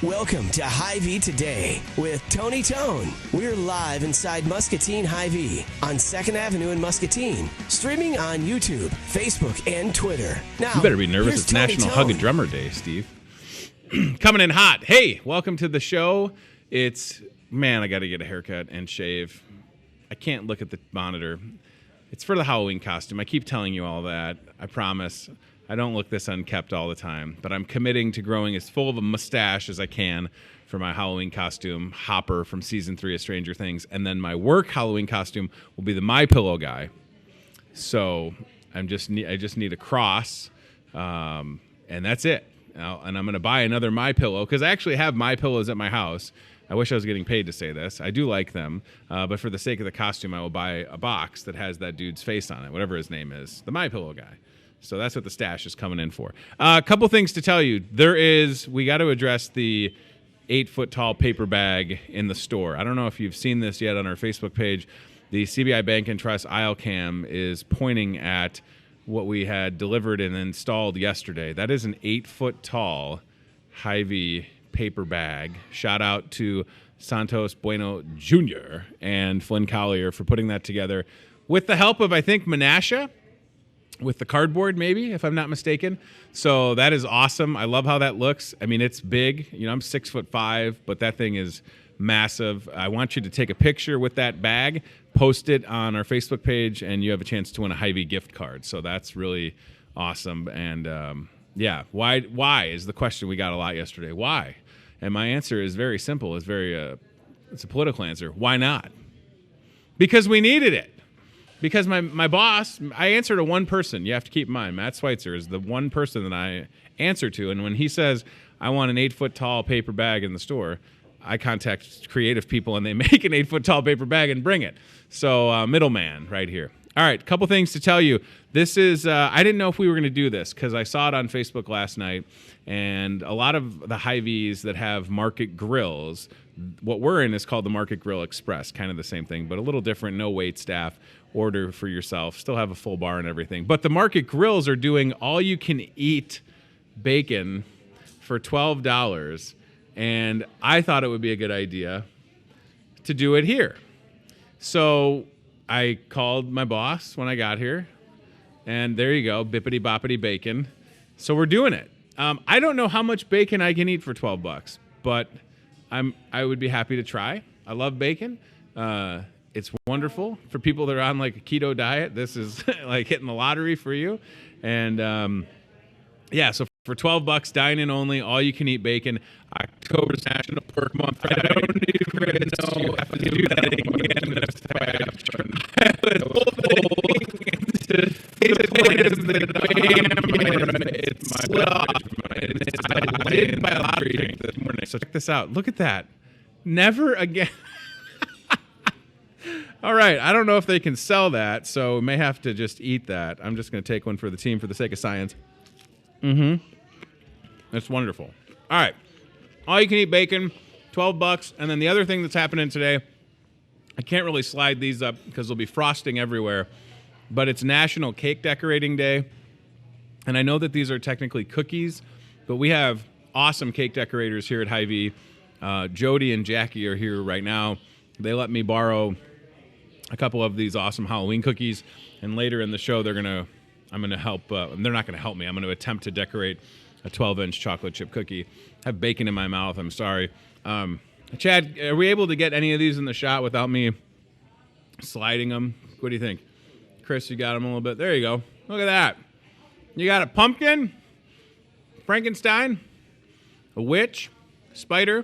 Welcome to Hy-Vee Today with Tony Tone. We're live inside Muscatine Hy-Vee on 2nd Avenue in Muscatine. Streaming on YouTube, Facebook, and Twitter. Now, you better be nervous. It's Tony National Tone. Hug a Drummer Day, Steve. Coming in hot. Hey, welcome to the show. Man, I got to get a haircut and shave. I can't look at the monitor. It's for the Halloween costume. I keep telling you all that. I promise. I don't look this unkept all the time, but I'm committing to growing as full of a mustache as I can for my Halloween costume, Hopper from Season 3 of Stranger Things. And then my work Halloween costume will be the My Pillow guy. So I just need a cross, and that's it. And I'm going to buy another My Pillow because I actually have My Pillows at my house. I wish I was getting paid to say this. I do like them, but for the sake of the costume, I will buy a box that has that dude's face on it, whatever his name is, the My Pillow guy. So that's what the stash is coming in for. A couple things to tell you. We got to address the 8-foot-tall paper bag in the store. I don't know if you've seen this yet on our Facebook page. The CBI Bank and Trust aisle cam is pointing at what we had delivered and installed yesterday. That is an 8-foot-tall Hy-Vee paper bag. Shout out to Santos Bueno Jr. and Flynn Collier for putting that together with the help of, I think, Menasha, with the cardboard, maybe, if I'm not mistaken. So that is awesome. I love how that looks. I mean, it's big. You know, I'm 6'5", but that thing is massive. I want you to take a picture with that bag, post it on our Facebook page, and you have a chance to win a Hy-Vee gift card. So that's really awesome. And yeah, why is the question we got a lot yesterday. Why? And my answer is very simple. It's a political answer. Why not? Because we needed it. Because my boss, I answer to one person. You have to keep in mind, Matt Schweitzer is the one person that I answer to. And when he says, I want an 8-foot-tall paper bag in the store, I contact creative people, and they make an 8-foot-tall paper bag and bring it. So middleman right here. All right, couple things to tell you. This is, I didn't know if we were going to do this because I saw it on Facebook last night. And a lot of the Hy-Vees that have market grills, what we're in is called the Market Grill Express, kind of the same thing, but a little different, no wait staff. Order for yourself, still have a full bar and everything. But the Market Grills are doing all-you-can-eat bacon for $12, and I thought it would be a good idea to do it here. So I called my boss when I got here, and there you go, bippity-boppity bacon. So we're doing it. I don't know how much bacon I can eat for $12, but I would be happy to try. I love bacon. It's wonderful for people that are on like a keto diet. This is like hitting the lottery for you. And yeah, so for $12, dine-in only, all you can eat bacon. October's National Pork Month. I don't even know you have to do that again. That's why I did buy a lottery drink this morning. So check this out. Look at that. Never again. All right, I don't know if they can sell that, so we may have to just eat that. I'm just going to take one for the team for the sake of science. That's wonderful. All right, all you can eat bacon, $12, and then the other thing that's happening today, I can't really slide these up because there'll be frosting everywhere, but it's National Cake Decorating Day, and I know that these are technically cookies, but we have awesome cake decorators here at Hy-Vee. Jody and Jackie are here right now. They let me borrow a couple of these awesome Halloween cookies, and later in the show, I'm going to help. They're not going to help me. I'm going to attempt to decorate a 12-inch chocolate chip cookie. I have bacon in my mouth. I'm sorry. Chad, are we able to get any of these in the shot without me sliding them? What do you think? Chris, you got them a little bit. There you go. Look at that. You got a pumpkin, Frankenstein, a witch, spider.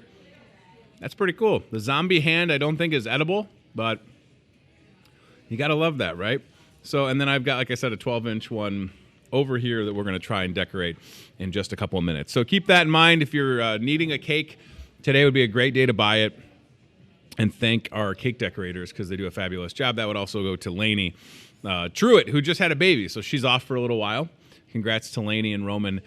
That's pretty cool. The zombie hand I don't think is edible, but you got to love that, right? So, and then I've got, like I said, a 12-inch one over here that we're going to try and decorate in just a couple of minutes. So keep that in mind. If you're needing a cake, today would be a great day to buy it and thank our cake decorators because they do a fabulous job. That would also go to Lainey Truitt, who just had a baby, so she's off for a little while. Congrats to Lainey and Roman.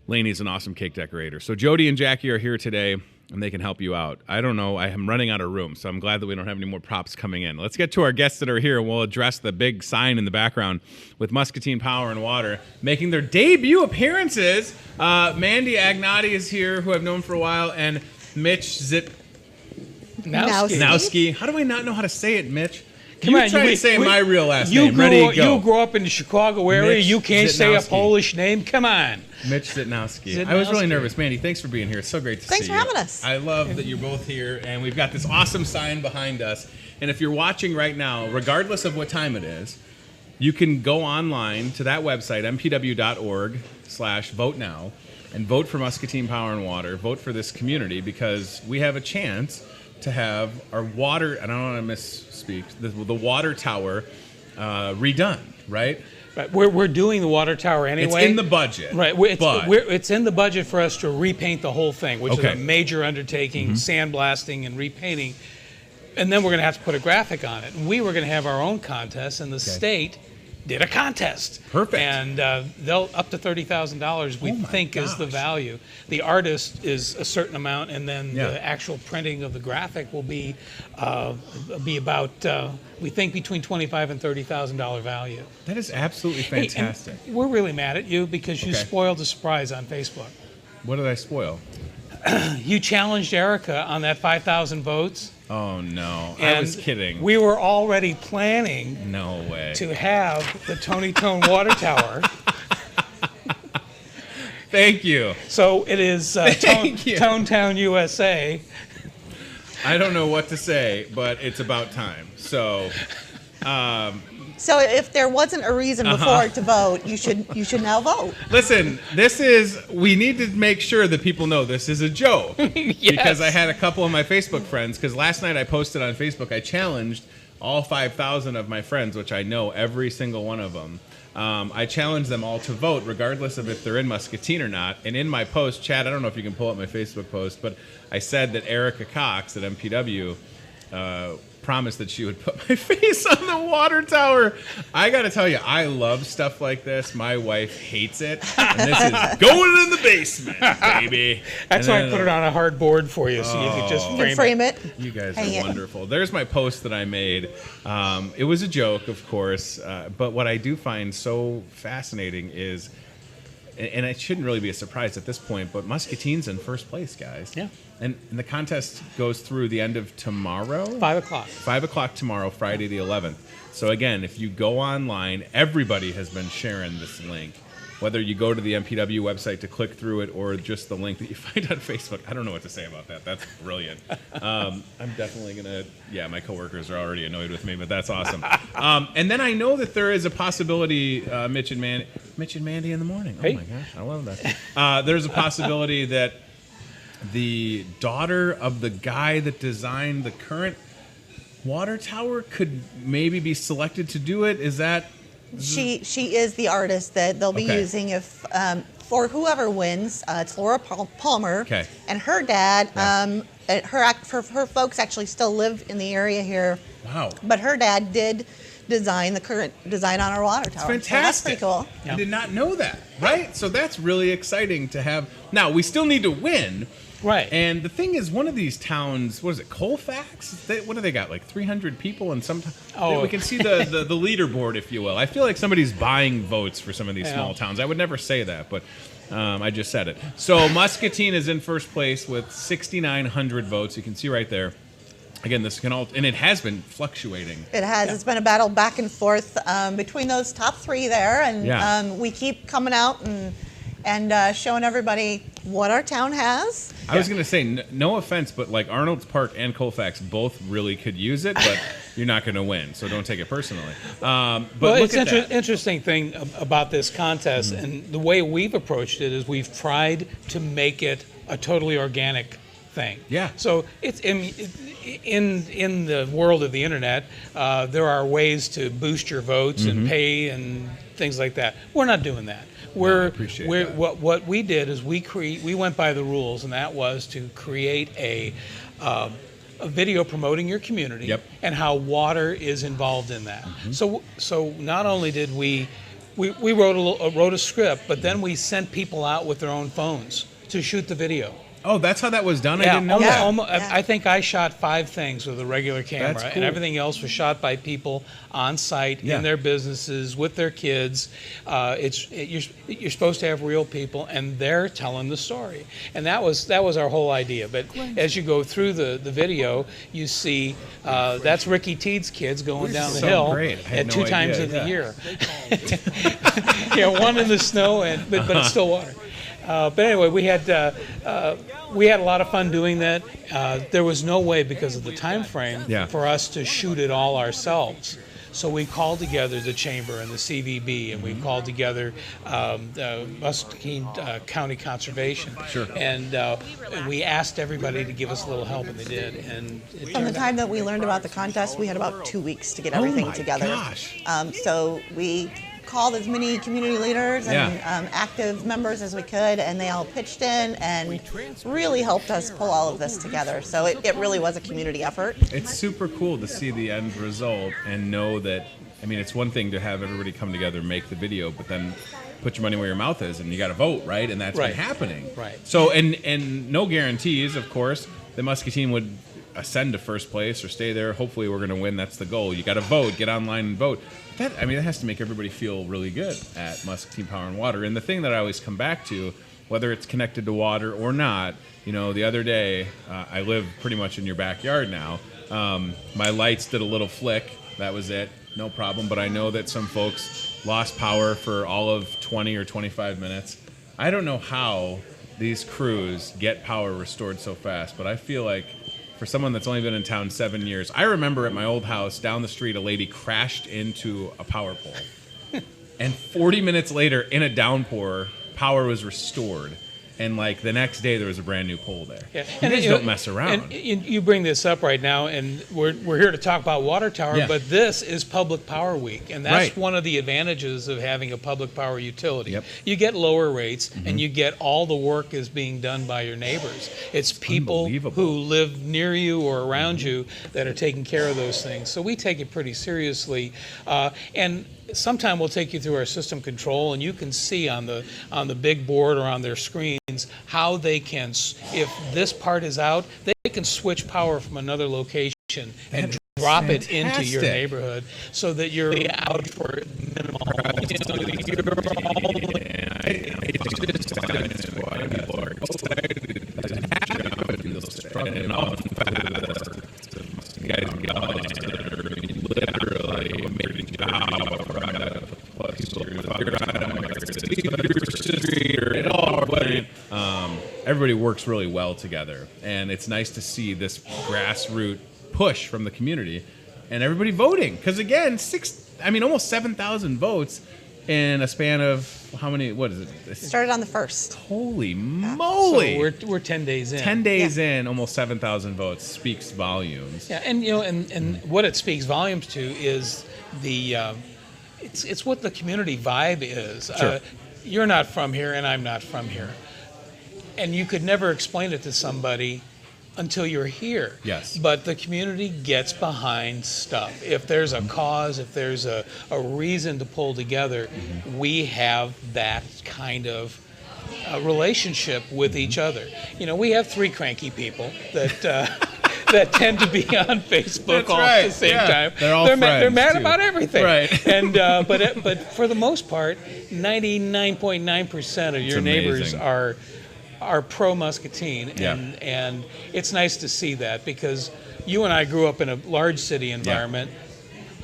Lainey's an awesome cake decorator. So Jody and Jackie are here today. and they can help you out. I don't know. I am running out of room, so I'm glad that we don't have any more props coming in. Let's get to our guests that are here, and we'll address the big sign in the background with Muscatine Power and Water making their debut appearances. Mandy Agnotti is here, who I've known for a while, and Mitch Zitnowski. How do I not know how to say it, Mitch? Come on, try to say my real last name. Ready, go. You grew up in the Chicago area. Mitch you can't Zitnowski. say a Polish name. Come on. Mitch Zitnowski. I was really nervous. Mandy, thanks for being here. It's so great to see you. Thanks for having us. I love that you're both here, and we've got this awesome sign behind us. And if you're watching right now, regardless of what time it is, you can go online to that website, mpw.org/vote now, and vote for Muscatine Power and Water. Vote for this community, because we have a chance to have our water, and I don't want to misspeak, the water tower redone, right? Right. We're doing the water tower anyway. It's in the budget. Right. It's in the budget for us to repaint the whole thing, which is a major undertaking, sandblasting and repainting. And then we're going to have to put a graphic on it. And we were going to have our own contest, and the state did a contest. Perfect. And they'll up to $30,000 we think is the value. The artist is a certain amount, and then the actual printing of the graphic will be about we think between $25,000 and $30,000 value. That is absolutely fantastic. Hey, we're really mad at you because you spoiled a surprise on Facebook. What did I spoil? You challenged Erica on that 5,000 votes. Oh, no. And I was kidding. We were already planning to have the Tony Tone water tower. Thank you. So it is Tone Town, USA. I don't know what to say, but it's about time. So... So if there wasn't a reason before to vote, you should now vote. Listen, we need to make sure that people know this is a joke. Because I had a couple of my Facebook friends, because last night I posted on Facebook, I challenged all 5,000 of my friends, which I know every single one of them. I challenged them all to vote, regardless of if they're in Muscatine or not. And in my post, Chad, I don't know if you can pull up my Facebook post, but I said that Erica Cox at MPW promised that she would put my face on the water tower. I got to tell you, I love stuff like this. My wife hates it. And this is going in the basement, baby. That's why I put it on a hard board for you, so you can just frame it. You guys are wonderful. There's my post that I made. It was a joke, of course, but what I do find so fascinating is, and it shouldn't really be a surprise at this point, but Muscatine's in first place, guys. Yeah. And the contest goes through the end of tomorrow? 5 o'clock. 5 o'clock tomorrow, Friday the 11th. So again, if you go online, everybody has been sharing this link. Whether you go to the MPW website to click through it or just the link that you find on Facebook. I don't know what to say about that. That's brilliant. I'm definitely going to, my coworkers are already annoyed with me, but that's awesome. And then I know that there is a possibility, Mitch and Mandy in the morning. Oh my gosh, I love that. There's a possibility that the daughter of the guy that designed the current water tower could maybe be selected to do it. Is that... She is the artist that they'll be using if for whoever wins. It's Laura Palmer, and her dad. Her folks actually still live in the area here. Wow! But her dad did design the current design on our water tower. It's fantastic. So that's pretty cool. I did not know that. Right? So that's really exciting to have. Now we still need to win. Right. And the thing is, one of these towns, what is it, Colfax? What do they got, like 300 people? And we can see the leaderboard, if you will. I feel like somebody's buying votes for some of these small towns. I would never say that, but I just said it. So Muscatine is in first place with 6,900 votes. You can see right there. Again, and it has been fluctuating. It has. Yeah. It's been a battle back and forth between those top three there. And we keep coming out and showing everybody what our town has. I was going to say, no offense, but like Arnold's Park and Colfax both really could use it, but you're not going to win, so don't take it personally. But it's an interesting thing about this contest, and the way we've approached it is we've tried to make it a totally organic thing. Yeah. So it's in the world of the internet, there are ways to boost your votes and pay and things like that. We're not doing that. What we did is we went by the rules, and that was to create a video promoting your community and how water is involved in that. So not only did we wrote a script, but then we sent people out with their own phones to shoot the video. Oh, that's how that was done? I didn't know that. I think I shot 5 things with a regular camera, That's cool. and everything else was shot by people on site in their businesses with their kids. You're supposed to have real people, and they're telling the story, and that was our whole idea. But as you go through the video, you see that's Ricky Teed's kids going down the hill at 2 times of the year. One in the snow, but it's still water. But anyway, we had a lot of fun doing that. There was no way, because of the time frame, for us to shoot it all ourselves. So we called together the Chamber and the CVB, and we called together Muscatine County Conservation. Sure. And we asked everybody to give us a little help, and they did. And from the time that we learned about the contest, we had about 2 weeks to get everything together. Gosh. So we called as many community leaders and active members as we could, and they all pitched in and really helped us pull all of this together. So it really was a community effort. It's super cool to see the end result and know that, I mean, it's one thing to have everybody come together and make the video, but then put your money where your mouth is, and you got to vote, right? And that's been happening. Right. So, and no guarantees, of course, that Muscatine would ascend to first place or stay there. Hopefully we're going to win. That's the goal. You got to vote, get online and vote. That has to make everybody feel really good at Muscatine Power and Water. And the thing that I always come back to, whether it's connected to water or not, the other day, I live pretty much in your backyard now. My lights did a little flick. That was it. No problem. But I know that some folks lost power for all of 20 or 25 minutes. I don't know how these crews get power restored so fast, but I feel like for someone that's only been in town 7 years, I remember at my old house down the street, a lady crashed into a power pole. And 40 minutes later, in a downpour, power was restored. And like the next day, there was a brand new pole there. Yeah. You guys don't mess around. And you bring this up right now, and we're here to talk about Water Tower, but this is Public Power Week, and that's one of the advantages of having a public power utility. Yep. You get lower rates, and you get all the work is being done by your neighbors. It's people who live near you or around you that are taking care of those things. So we take it pretty seriously, and sometime we'll take you through our system control, and you can see on the big board or on their screens how they can, if this part is out, they can switch power from another location and drop it into your neighborhood so that you're out for minimal. Everybody works really well together, and it's nice to see this grassroots push from the community and everybody voting. Because again, almost 7,000 votes in a span of how many? What is it? Started on the 1st. Holy moly! So we're 10 days in. 10 days in, almost 7,000 votes speaks volumes. Yeah, and and what it speaks volumes to is it's what the community vibe is. Sure. You're not from here, and I'm not from here. And you could never explain it to somebody until you're here. Yes. But the community gets behind stuff. If there's a cause, if there's a reason to pull together, we have that kind of relationship with each other. We have 3 cranky people that that tend to be on Facebook at the same time. They're mad too. about everything. Right. And but for the most part, 99.9% of your neighbors are pro Muscatine, and it's nice to see that, because you and I grew up in a large city environment.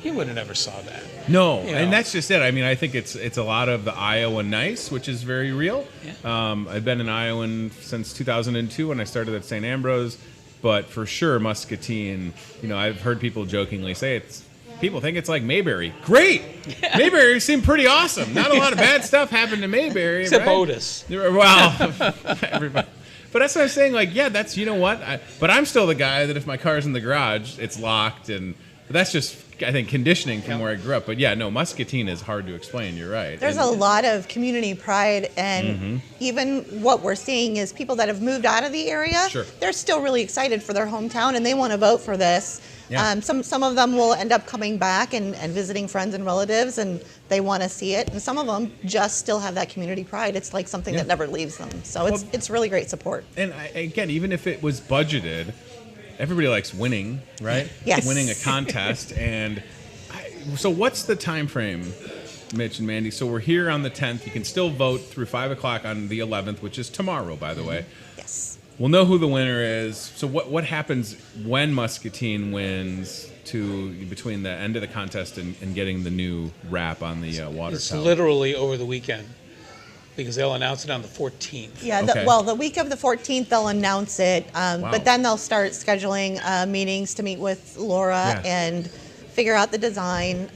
You would have never saw that. No, and that's just it. I mean, I think it's a lot of the Iowa nice, which is very real. Yeah. I've been an Iowan since 2002 when I started at St. Ambrose, but for sure Muscatine, I've heard people jokingly say people think it's like Mayberry. Great! Yeah. Mayberry seemed pretty awesome. Not a lot of bad stuff happened to Mayberry. Except right? Otis. Well, everybody. But that's what I'm saying. Like, that's, but I'm still the guy that if my car's in the garage, it's locked. But that's just I think, conditioning from where I grew up. But yeah, no, Muscatine is hard to explain. You're right. There's a lot of community pride, and even what we're seeing is people that have moved out of the area, they're still really excited for their hometown, and they want to vote for this. Yeah. Some of them will end up coming back and visiting friends and relatives, and they want to see it. And some of them just still have that community pride. It's like something that never leaves them. So it's really great support. And again, even if it was budgeted, everybody likes winning, right? Yes. Winning a contest. And so what's the time frame, Mitch and Mandy? So we're here on the 10th. You can still vote through 5 o'clock on the 11th, which is tomorrow, by the way. Yes. We'll know who the winner is. So what happens when Muscatine wins between the end of the contest and getting the new wrap on the water It's tower? literally over the weekend, because they'll announce it on the 14th. Yeah, Okay. the week of the 14th, they'll announce it, but then they'll start scheduling meetings to meet with Laura and figure out the design.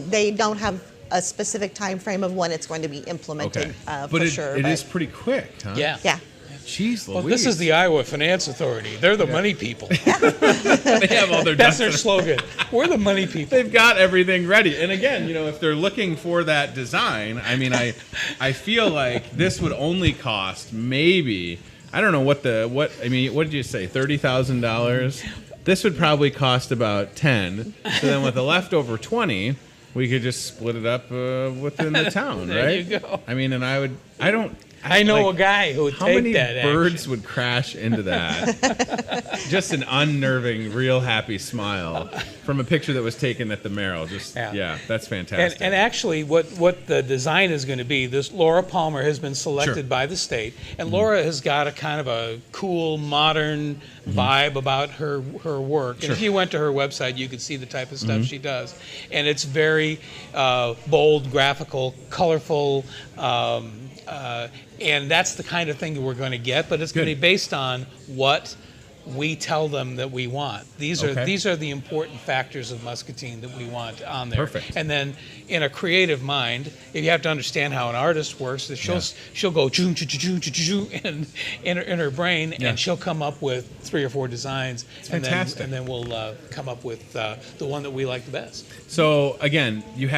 They don't have a specific time frame of when it's going to be implemented but sure. It is pretty quick, huh? Yeah. Yeah. Jeez Louise. Well, this is the Iowa Finance Authority. They're the money people. They have all their That's ducks their in a- slogan. We're the money people. They've got everything ready. And again, if they're looking for that design, I mean, I feel like this would only cost maybe, I don't know what did you say, $30,000? This would probably cost about 10. So then with the leftover 20, we could just split it up within the town, There right? you go. I mean, I know a guy who would how take many that birds action. would crash into that? Just an unnerving, real happy smile from a picture that was taken at the Merrill. That's fantastic. And actually, what the design is going to be, this Laura Palmer has been selected by the state, and Laura has got a kind of a cool, modern vibe about her work. And if you went to her website, you could see the type of stuff she does. And it's very bold, graphical, colorful, and that's the kind of thing that we're going to get, but it's going to be based on what we tell them that we want. These are the important factors of Muscatine that we want on there. Perfect. And then in a creative mind, if you have to understand how an artist works, that she'll go choo choo choo choo choo in her brain, and she'll come up with 3 or 4 designs. Fantastic. And then we'll come up with the one that we like the best. So again, you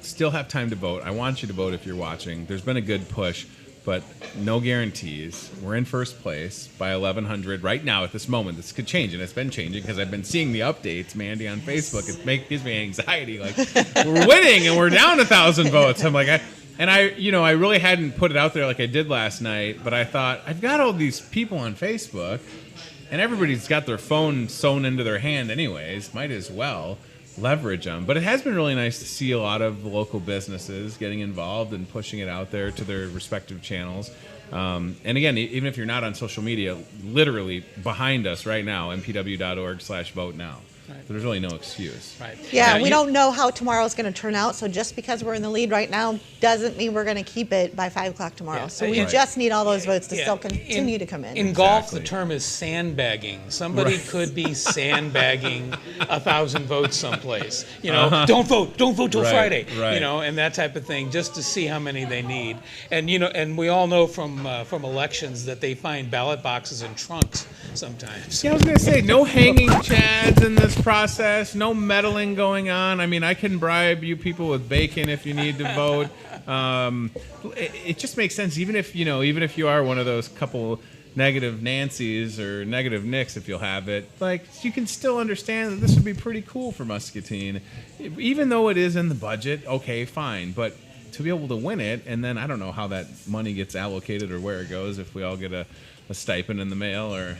still have time to vote. I want you to vote if you're watching. There's been a good push, but no guarantees. We're in first place by 1,100 right now at this moment. This could change, and it's been changing because I've been seeing the updates, Mandy, on Facebook. It gives me anxiety. Like, we're winning and we're down 1,000 votes. I'm like, I really hadn't put it out there like I did last night, but I thought, I've got all these people on Facebook, and everybody's got their phone sewn into their hand anyways. Might as well leverage them. But it has been really nice to see a lot of local businesses getting involved and pushing it out there to their respective channels. And again, even if you're not on social media, literally behind us right now, mpw.org/vote now. Right. So there's really no excuse. Right. Yeah, we don't know how tomorrow's going to turn out, so just because we're in the lead right now doesn't mean we're going to keep it by 5 o'clock tomorrow. Yeah. So we just need all those votes to still continue to come in. In golf, the term is sandbagging. Somebody could be sandbagging 1,000 votes someplace. Don't vote till Friday. Right. And that type of thing, just to see how many they need. And and we all know from elections that they find ballot boxes in trunks sometimes. Yeah, I was going to say, no hanging chads in this process, no meddling going on. I mean, I can bribe you people with bacon if you need to vote. It just makes sense, even if you are one of those couple negative Nancys or negative Nicks, if you'll have it, like, you can still understand that this would be pretty cool for Muscatine, even though it is in the budget. Okay, fine, but to be able to win it, and then I don't know how that money gets allocated or where it goes, if we all get a stipend in the mail, or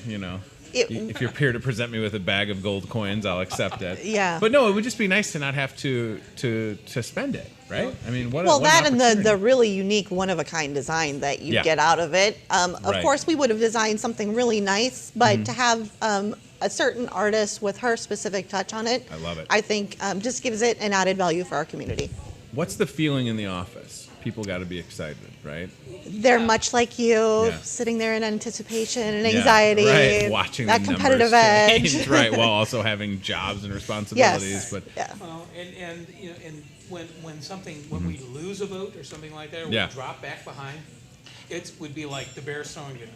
if you're here to present me with a bag of gold coins, I'll accept it. Yeah. But no, it would just be nice to not have to spend it, right? I mean, what an and opportunity. the really unique, one-of-a-kind design that you get out of it. Of course, we would have designed something really nice, but to have a certain artist with her specific touch on it, I love it. I think just gives it an added value for our community. What's the feeling in the office? People got to be excited, right? They're much like you, sitting there in anticipation and anxiety, right. Watching that the competitive numbers edge, change, right? While also having jobs and responsibilities. Yes. But Well, and when we lose a vote or something like that, or we drop back behind, it would be like the Bears throwing an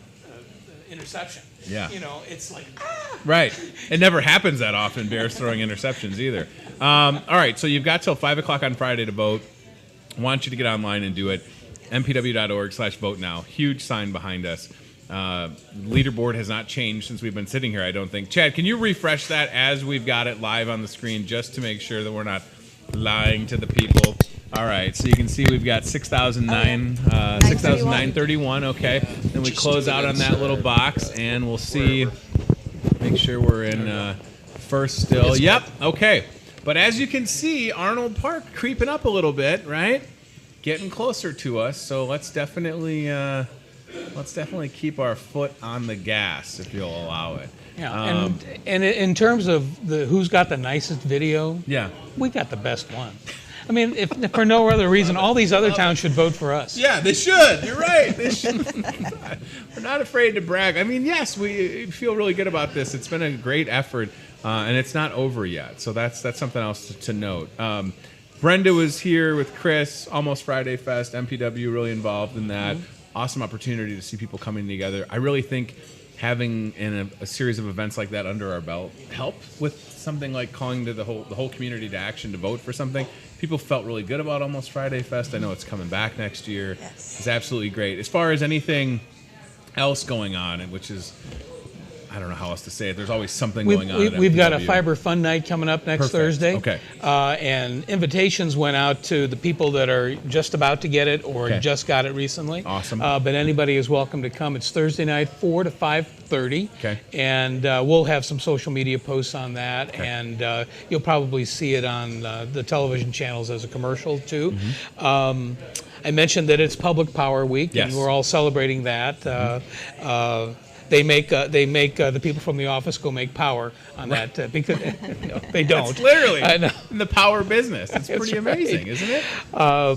interception. Yeah. It's like, Right. It never happens that often, Bears throwing interceptions either. All right, so you've got till 5 o'clock on Friday to vote. I want you to get online and do it. mpw.org/vote now. Huge sign behind us. Leaderboard has not changed since we've been sitting here, I don't think. Chad, can you refresh that as we've got it live on the screen just to make sure that we're not lying to the people? All right, so you can see we've got 6,931. Okay, then we close out on that little box, and we'll see. Make sure we're in first still. Yep. Okay. But as you can see, Arnold Park creeping up a little bit, right? Getting closer to us. So let's definitely keep our foot on the gas, if you'll allow it. Yeah. And in terms of who's got the nicest video, yeah, we got the best one. I mean, if for no other reason, all these other towns should vote for us. Yeah, they should. You're right. They should. We're not afraid to brag. I mean, yes, we feel really good about this. It's been a great effort, and it's not over yet. So that's something else to note. Brenda was here with Chris, Almost Friday Fest, MPW really involved in that. Mm-hmm. Awesome opportunity to see people coming together. I really think having a series of events like that under our belt helped with something like calling to the whole community to action to vote for something. People felt really good about Almost Friday Fest. I know it's coming back next year. Yes. It's absolutely great. As far as anything else going on, which is, I don't know how else to say it. There's always something going on. We've got a Fiber Fun Night coming up next Thursday. Okay. And invitations went out to the people that are just about to get it or just got it recently. Awesome. But anybody is welcome to come. It's Thursday night, 4 to 5:30. Okay. And we'll have some social media posts on that. Okay. And you'll probably see it on the television channels as a commercial too. Mm-hmm. I mentioned that it's Public Power Week, Yes. and we're all celebrating that. They make the people from the office go make power on that because no, they don't. It's literally I know. in the power business. It's pretty amazing, isn't it? A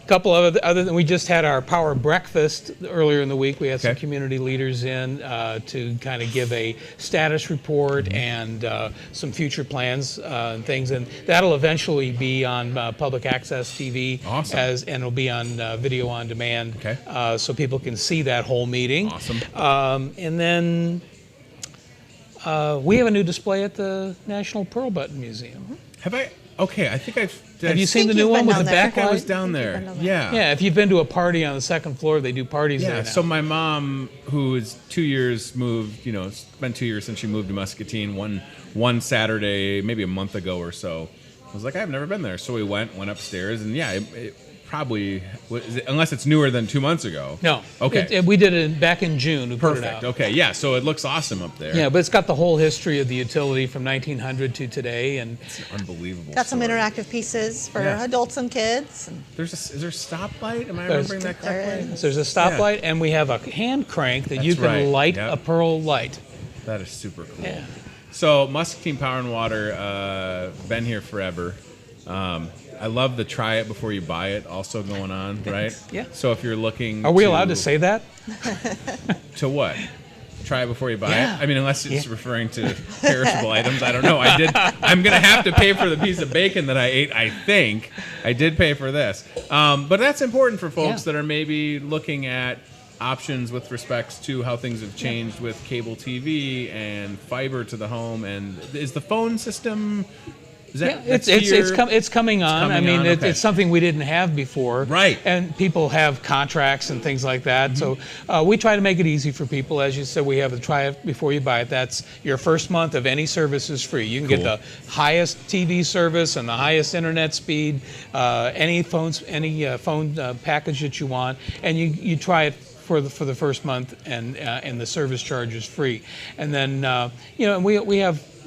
couple of other than we just had our power breakfast earlier in the week. We had some community leaders in to kind of give a status report and some future plans and things, and that'll eventually be on public access TV. Awesome. And it'll be on video on demand, so people can see that whole meeting. Awesome. And then we have a new display at the National Pearl Button Museum. Have I? Okay, I think I've. Have you seen the new one with the backlight? I was down there. Yeah. Yeah, if you've been to a party on the second floor, they do parties there now. So my mom, who is 2 years moved, it's been 2 years since she moved to Muscatine, one Saturday, maybe a month ago or so, I was like, I've never been there. So we went upstairs, and it probably, unless it's newer than 2 months ago. No. Okay. We did it back in June. We put it out. Okay, yeah, so it looks awesome up there. Yeah, but it's got the whole history of the utility from 1900 to today. And it's an unbelievable Got some story. interactive pieces for adults and kids. Is there a stoplight? Am I remembering that correctly? There's a stoplight, and we have a hand crank that you can light a Pearl light. That is super cool. Yeah. So Muscatine Power and Water, been here forever. I love the try it before you buy it also going on, right? Yeah. So if you're looking, are we allowed to say that? To what? Try it before you buy it. I mean, unless it's referring to perishable items, I don't know. I'm gonna have to pay for the piece of bacon that I ate. I think I did pay for this, but that's important for folks that are maybe looking at options with respects to how things have changed with cable TV and fiber to the home. And is the phone system? It's coming on. It's something we didn't have before. Right. And people have contracts and things like that. So we try to make it easy for people. As you said, we have a try it before you buy it. That's your first month of any service is free. You can get the highest TV service and the highest internet speed, any phone package that you want, and you try it for the first month, and the service charge is free. And then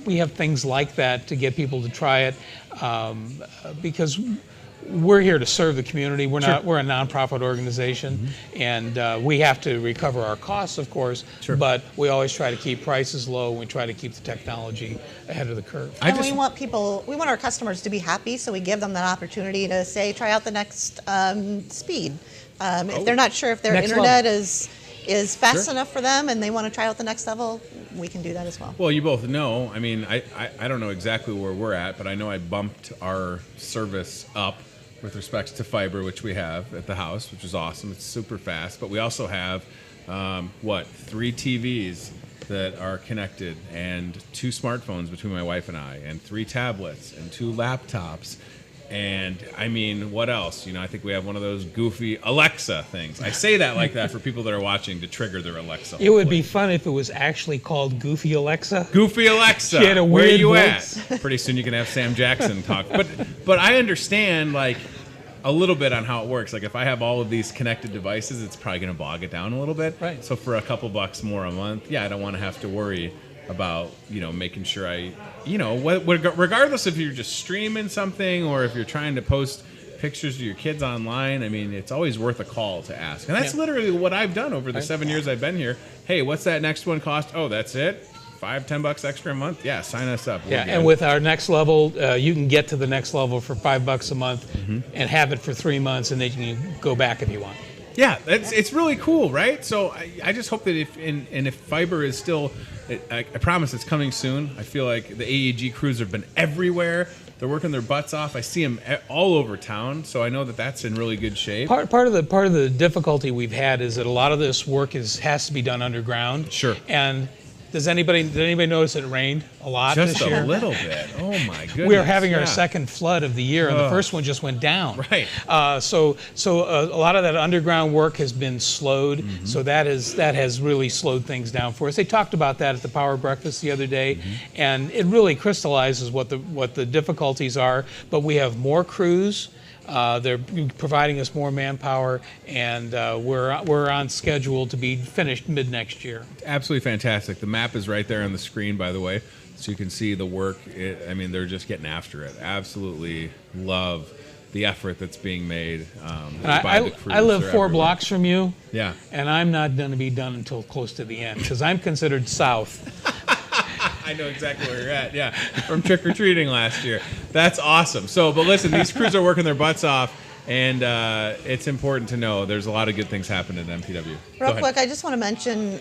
we have things like that to get people to try it, because we're here to serve the community. We're a nonprofit organization, and we have to recover our costs, of course. But we always try to keep prices low. And we try to keep the technology ahead of the curve. And we want our customers to be happy, so we give them that opportunity to say, try out the next speed. If they're not sure if their internet is fast enough for them and they want to try out the next level, we can do that as well. Well, you both know. I mean, I don't know exactly where we're at, but I know I bumped our service up with respects to fiber, which we have at the house, which is awesome. It's super fast. But we also have, 3 TVs that are connected, and 2 smartphones between my wife and I, and 3 tablets, and 2 laptops. And I mean, what else? You know, I think we have one of those goofy Alexa things. I say that like that for people that are watching to trigger their Alexa. It would be fun if it was actually called Goofy Alexa. Goofy Alexa. She had a Where are weird you voice. at? Pretty soon you can have Sam Jackson talk. But I understand like a little bit on how it works. Like if I have all of these connected devices, it's probably going to bog it down a little bit. Right. So for a couple bucks more a month, yeah, I don't want to have to worry about, you know, making sure I, you know, regardless if you're just streaming something or if you're trying to post pictures of your kids online, I mean, it's always worth a call to ask. And that's literally what I've done over the 7 years I've been here. Hey, what's that next one cost? Oh, that's it? $5-10 extra a month? Yeah, sign us up. Yeah, and with our next level, you can get to the next level for $5 a month and have it for 3 months, and then you can go back if you want. Yeah, it's really cool, right? So I just hope that if fiber is still, I promise it's coming soon. I feel like the AEG crews have been everywhere. They're working their butts off. I see them all over town, so I know that that's in really good shape. Part of the difficulty we've had is that a lot of this work has to be done underground. Sure. And did anybody notice it rained a lot Just this year? a little bit. Oh my goodness. We are having our second flood of the year, and the first one just went down. Right. So a lot of that underground work has been slowed. So that has really slowed things down for us. They talked about that at the Power Breakfast the other day, and it really crystallizes what the difficulties are. But we have more crews. They're providing us more manpower, and we're on schedule to be finished mid next year. Absolutely fantastic. The map is right there on the screen, by the way, so you can see the work. I mean, they're just getting after it. Absolutely love the effort that's being made by the crews. I live They're 4 everywhere. blocks from you, Yeah. and I'm not going to be done until close to the end because I'm considered south. I know exactly where you're at, yeah. From trick-or-treating last year. That's awesome. So, but listen, these crews are working their butts off, and it's important to know there's a lot of good things happening at MPW. Real quick, I just want to mention,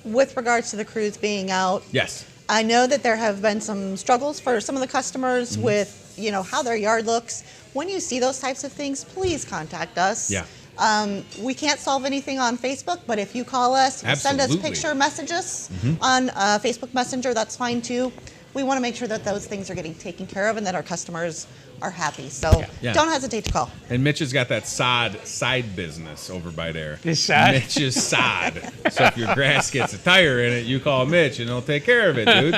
with regards to the crews being out, Yes. I know that there have been some struggles for some of the customers with, you know, how their yard looks. When you see those types of things, please contact us. Yeah. We can't solve anything on Facebook, but if you call us, send us Absolutely. picture messages on Facebook Messenger, that's fine too. We want to make sure that those things are getting taken care of and that our customers are happy. So don't hesitate to call. And Mitch has got that side business over by there. His sod? Mitch's sod. So if your grass gets a tire in it, you call Mitch and he'll take care of it, dudes.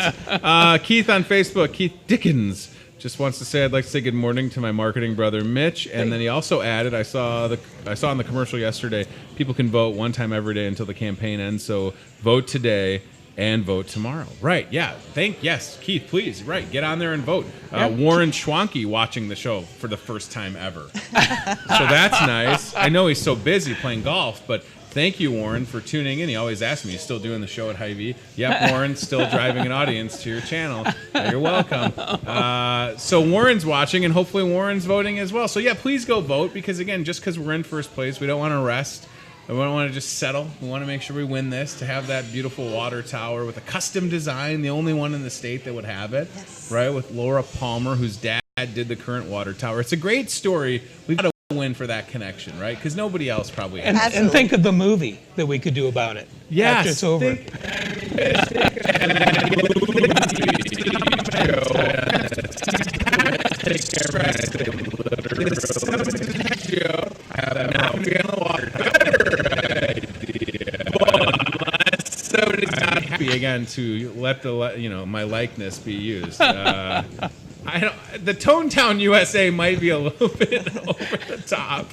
Keith on Facebook, Keith Dickens, just wants to say I'd like to say good morning to my marketing brother Mitch, and then he also added I saw in the commercial yesterday, people can vote one time every day until the campaign ends, so vote today and vote tomorrow. Right, yeah. Yes, Keith, please, right, get on there and vote. Warren Schwanke watching the show for the first time ever. So that's nice. I know he's so busy playing golf, but thank you, Warren, for tuning in. He always asks me, you still doing the show at Hy-Vee? Yep, Warren, still driving an audience to your channel. You're welcome. So Warren's watching, and hopefully Warren's voting as well. So yeah, please go vote, because again, just because we're in first place, we don't want to rest. We don't want to just settle. We want to make sure we win this, to have that beautiful water tower with a custom design, the only one in the state that would have it, right? With Laura Palmer, whose dad did the current water tower. It's a great story. We've got to win for that connection, right? Because nobody else probably has. And think of the movie that we could do about it after it's over. Again, to let my likeness be used. The Tonetown USA might be a little bit over the top,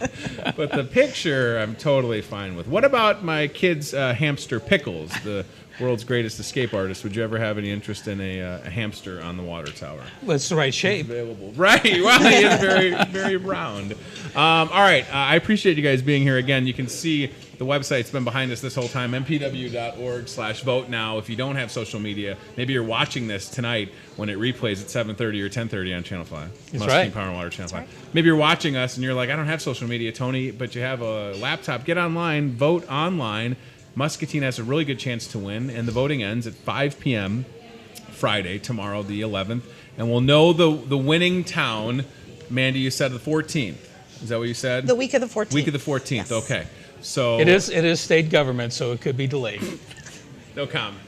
but the picture I'm totally fine with. What about my kid's hamster Pickles, the world's greatest escape artist? Would you ever have any interest in a hamster on the water tower? Well, it's the right shape. Available. Right. Well, he is very, very round. All right. I appreciate you guys being here again. You can see the website's been behind us this whole time, mpw.org/vote now. If you don't have social media, maybe you're watching this tonight when it replays at 7:30 or 10:30 on Channel 5. That's right. Power and Water Channel 5. Maybe you're watching us and you're like, I don't have social media, Tony, but you have a laptop. Get online, vote online. Muscatine has a really good chance to win, and the voting ends at 5 p.m. Friday, tomorrow, the 11th, and we'll know the winning town. Mandy, you said the 14th. Is that what you said? The week of the 14th. Week of the 14th. Yes. Okay. So It is state government, so it could be delayed. no comment.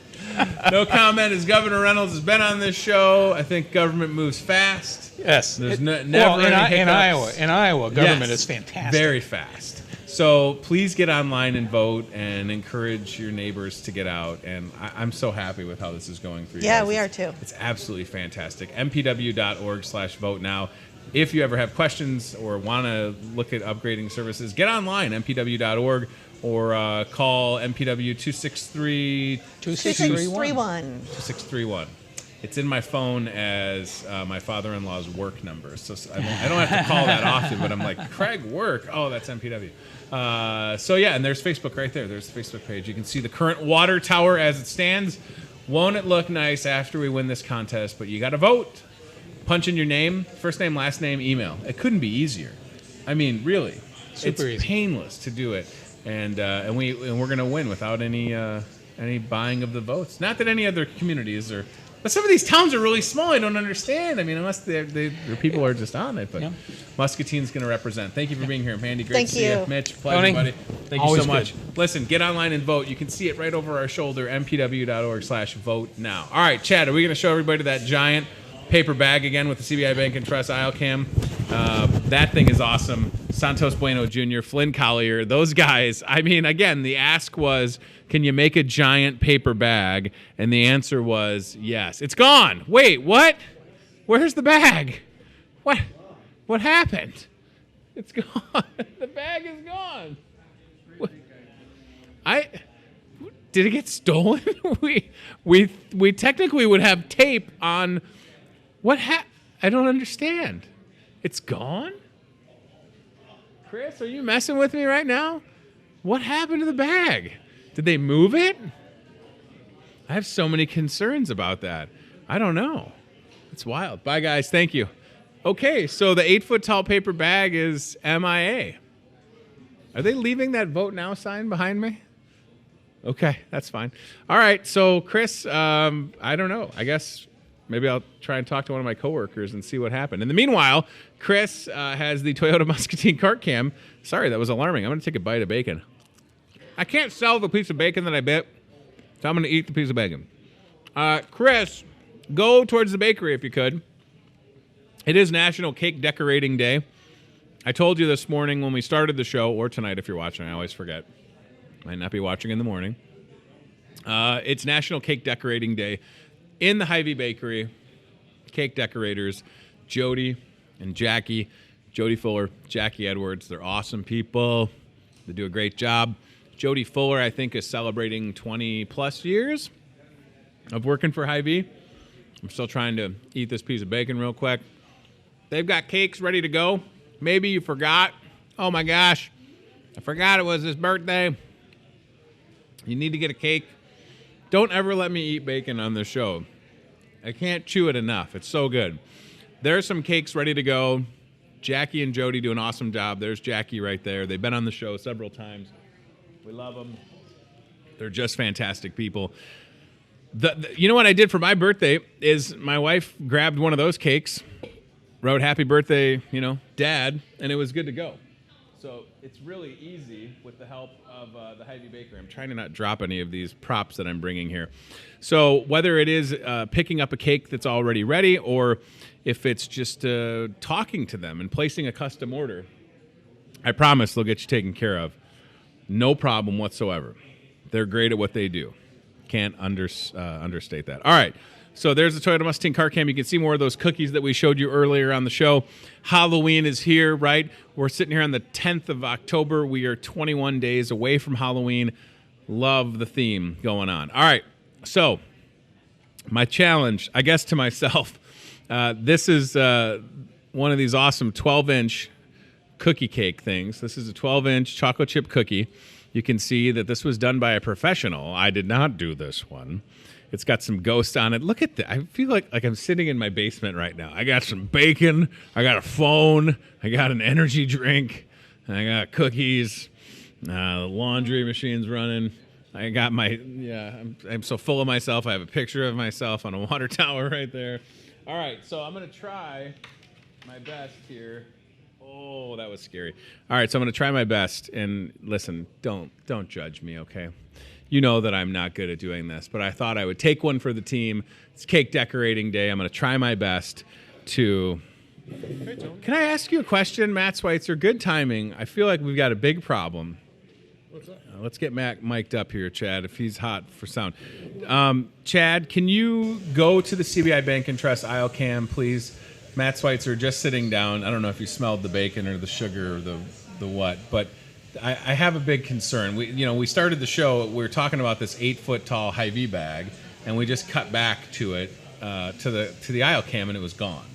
No comment, as Governor Reynolds has been on this show. I think government moves fast. Yes. There's never any hiccups. In Iowa, government is fantastic. Very fast. So please get online and vote and encourage your neighbors to get out. And I'm so happy with how this is going for you Yeah, guys. we are too. It's absolutely fantastic. mpw.org/vote now. If you ever have questions or want to look at upgrading services, get online, mpw.org, or call MPW 263-2631. It's in my phone as my father-in-law's work number. So I don't have to call that often, but I'm like, Craig, work. Oh, that's MPW. So, yeah, and there's Facebook right there. There's the Facebook page. You can see the current water tower as it stands. Won't it look nice after we win this contest? But you got to vote. Punch in your name, first name, last name, email. It couldn't be easier. I mean, really. Super it's easy. Painless to do it. And we're going to win without any buying of the votes. Not that any other communities are... But some of these towns are really small. I don't understand. I mean, unless their people are just on it. But Muscatine's going to represent. Thank you for being here, Mandy. Great to see you. Mitch, pleasure, Tony, buddy. Thank you always so much. good. Listen, get online and vote. You can see it right over our shoulder, mpw.org/vote now. All right, Chad, are we going to show everybody that giant paper bag again with the CBI Bank and Trust aisle cam? That thing is awesome. Santos Bueno Jr., Flynn Collier, those guys. I mean, again, the ask was, can you make a giant paper bag? And the answer was yes. It's gone. Wait, what? Where's the bag? What happened? It's gone. The bag is gone. Did it get stolen? we technically would have tape on I don't understand. It's gone? Chris, are you messing with me right now? What happened to the bag? Did they move it? I have so many concerns about that. I don't know. It's wild. Bye, guys. Thank you. Okay, so the 8-foot-tall paper bag is MIA. Are they leaving that vote now sign behind me? Okay, that's fine. All right, so Chris, I don't know. I guess maybe I'll try and talk to one of my coworkers and see what happened. In the meanwhile, Chris has the Toyota Muscatine cart cam. Sorry, that was alarming. I'm going to take a bite of bacon. I can't sell the piece of bacon that I bit, so I'm going to eat the piece of bacon. Chris, go towards the bakery if you could. It is National Cake Decorating Day. I told you this morning when we started the show, or tonight if you're watching, I always forget. Might not be watching in the morning. It's National Cake Decorating Day. In the Hy-Vee Bakery, cake decorators, Jody and Jackie, Jody Fuller, Jackie Edwards. They're awesome people. They do a great job. Jody Fuller, I think, is celebrating 20-plus years of working for Hy-Vee. I'm still trying to eat this piece of bacon real quick. They've got cakes ready to go. Maybe you forgot. Oh, my gosh. I forgot it was his birthday. You need to get a cake. Don't ever let me eat bacon on this show. I can't chew it enough. It's so good. There's some cakes ready to go. Jackie and Jody do an awesome job. There's Jackie right there. They've been on the show several times. We love them. They're just fantastic people. You know what I did for my birthday is my wife grabbed one of those cakes, wrote happy birthday, Dad, and it was good to go. So it's really easy with the help of the Hy-Vee Bakery. I'm trying to not drop any of these props that I'm bringing here. So whether it is picking up a cake that's already ready or if it's just talking to them and placing a custom order, I promise they'll get you taken care of. No problem whatsoever. They're great at what they do. Can't understate that. All right. So there's the Toyota Muscatine car cam. You can see more of those cookies that we showed you earlier on the show. Halloween is here, right? We're sitting here on the 10th of October. We are 21 days away from Halloween. Love the theme going on. All right. So my challenge, I guess to myself, this is one of these awesome 12-inch cookie cake things. This is a 12-inch chocolate chip cookie. You can see that this was done by a professional. I did not do this one. It's got some ghosts on it. Look at that. I feel like I'm sitting in my basement right now. I got some bacon. I got a phone. I got an energy drink. I got cookies. The laundry machine's running. I got I'm so full of myself. I have a picture of myself on a water tower right there. All right, so I'm going to try my best here. Oh, Oh, that was scary. All right, so I'm going to try my best. And listen, don't judge me, okay? You know that I'm not good at doing this, but I thought I would take one for the team. It's cake decorating day. I'm going to try my best to... Can I ask you a question, Matt Schweitzer? Good timing. I feel like we've got a big problem. What's that? Let's get Matt mic'd up here, Chad, if he's hot for sound. Chad, can you go to the CBI Bank and Trust aisle cam, please? Matt Schweitzer just sitting down. I don't know if you smelled the bacon or the sugar or the what, but I have a big concern. We started the show. We were talking about this 8-foot tall Hy-Vee bag, and we just cut back to it to the aisle cam, and it was gone.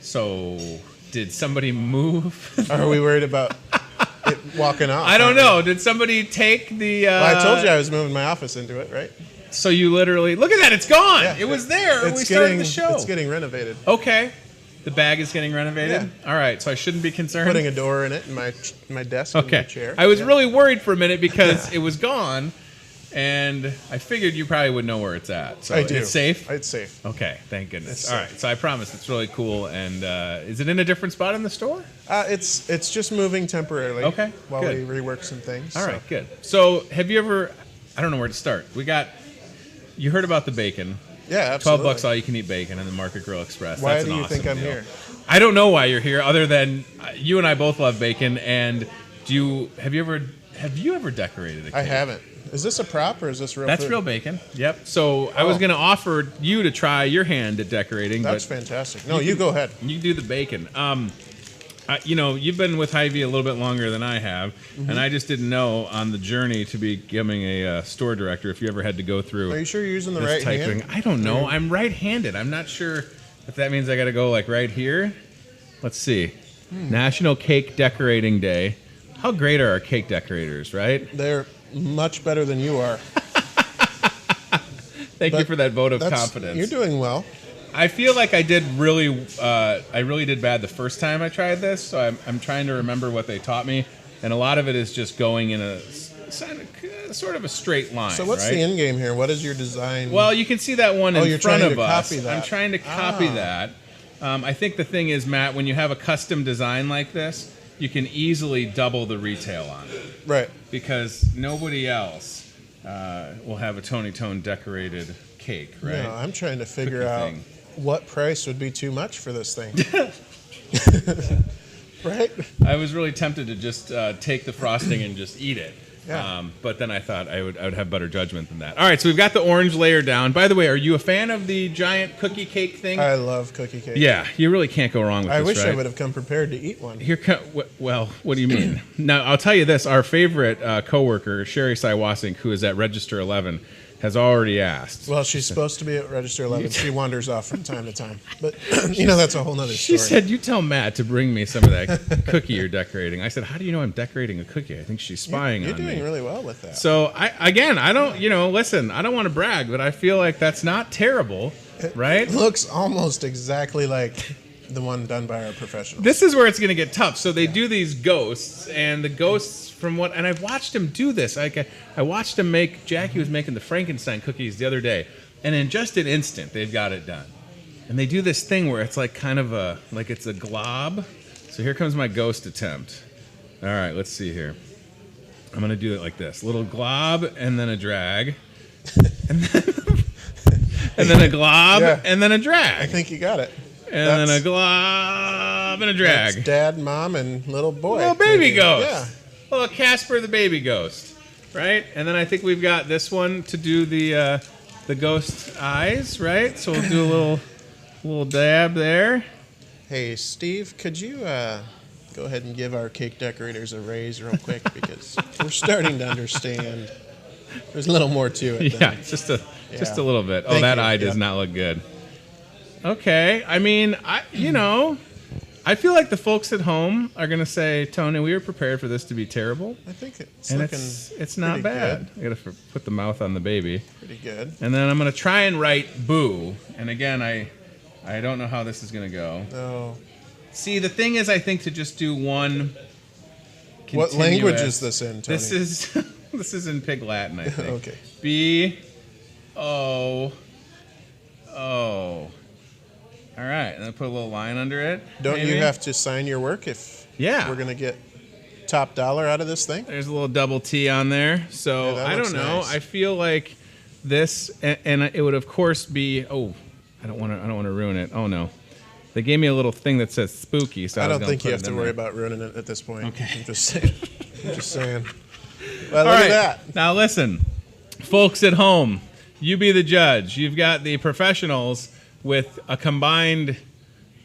So, did somebody move? Are we worried about it walking off? I don't know. Did somebody take the... Well, I told you I was moving my office into it, right? So you literally... Look at that. It's gone. Yeah. It was there when we started the show. It's getting renovated. Okay. The bag is getting renovated? Yeah. All right. So I shouldn't be concerned? Putting a door in it in my desk and my chair. I was really worried for a minute because it was gone, and I figured you probably would know where it's at. So I do. It's safe? It's safe. Okay. Thank goodness. It's All safe. right. So I promise it's really cool. And is it in a different spot in the store? It's just moving temporarily. Okay, While good. we rework some things. All right. Good. So have you ever... I don't know where to start. You heard about the bacon. Yeah, absolutely. $12 all you can eat bacon in the Market Grill Express. Why That's do an you think awesome I'm deal. here? I don't know why you're here, other than you and I both love bacon. And have you ever decorated a cake? I haven't. Is this a prop or is this real? That's food? real bacon. Yep. So I was going to offer you to try your hand at decorating. That's but fantastic. No, you go ahead. You do the bacon. You've been with Hy-Vee a little bit longer than I have, and I just didn't know on the journey to becoming a store director if you ever had to go through. Are you sure you're using the this right type hand? thing. I don't know. I'm right-handed. I'm not sure if that means I got to go like right here. Let's see. National Cake Decorating Day. How great are our cake decorators, right? They're much better than you are. Thank you for that vote of confidence. You're doing well. I feel like I really did bad the first time I tried this, so I'm trying to remember what they taught me, and a lot of it is just going in a sort of a straight line. So what's right? the end game here? What is your design? Well, you can see that one in you're front trying of to us. copy that. I'm trying to copy that. I think the thing is, Matt, when you have a custom design like this, you can easily double the retail on it. Right. Because nobody else will have a Tony Tone decorated cake, right? No, I'm trying to figure Cookie out thing. what price would be too much for this thing. Right? I was really tempted to just take the frosting and just eat it. Yeah. But then I thought I would have better judgment than that. All right, so we've got the orange layer down. By the way, are you a fan of the giant cookie cake thing? I love cookie cake. Yeah, you really can't go wrong with I this, wish right? I would have come prepared to eat one. Well, what do you mean? Now, I'll tell you this. Our favorite coworker, Sherry Sywasink, who is at Register 11, has already asked. Well, she's supposed to be at Register 11. She wanders off from time to time. But, that's a whole nother She story. said, you tell Matt to bring me some of that cookie you're decorating. I said, how do you know I'm decorating a cookie? I think she's spying You're on me. doing really well with that. So, I don't, listen, I don't want to brag, but I feel like that's not terrible, right? It looks almost exactly like the one done by our professionals. This is where it's going to get tough. So they do these ghosts, and the ghosts and I've watched him do this. Like I watched him Jackie was making the Frankenstein cookies the other day, and in just an instant, they've got it done. And they do this thing where it's like kind of it's a glob. So here comes my ghost attempt. All right, let's see here. I'm going to do it like this. Little glob, and then a drag. And then a glob, Yeah. and then a drag. I think you got it. And then a glob and a drag. That's dad, mom, and little boy. Little baby maybe. ghost. Yeah. Little Casper the baby ghost. Right? And then I think we've got this one to do the ghost eyes, right? So we'll do a little dab there. Hey, Steve, could you go ahead and give our cake decorators a raise real quick? Because we're starting to understand there's a little more to it. Yeah, just a little bit. Thank that you. eye does Yep. not look good. Okay. I mean, I feel like the folks at home are going to say, Tony, we were prepared for this to be terrible. I think it's And looking it's not pretty bad. good. I got to put the mouth on the baby. Pretty good. And then I'm going to try and write boo. And again, I don't know how this is going to go. Oh. See, the thing is, I think to just do one What language continuous- is this in, Tony? This is in Pig Latin, I think. Okay. B-O-O. All right, and then put a little line under it. Don't maybe? you have to sign your work if Yeah. We're going to get top dollar out of this thing. There's a little double T on there. So Yeah, I don't know. nice. I feel like this, and it would of course be. Oh, I don't want to ruin it. Oh no, they gave me a little thing that says spooky. So I was don't gonna think put you it have to in worry there. about ruining it at this point. Okay. I'm just saying. Well, All look right. at that. Now listen, folks at home, you be the judge. You've got the professionals with a combined,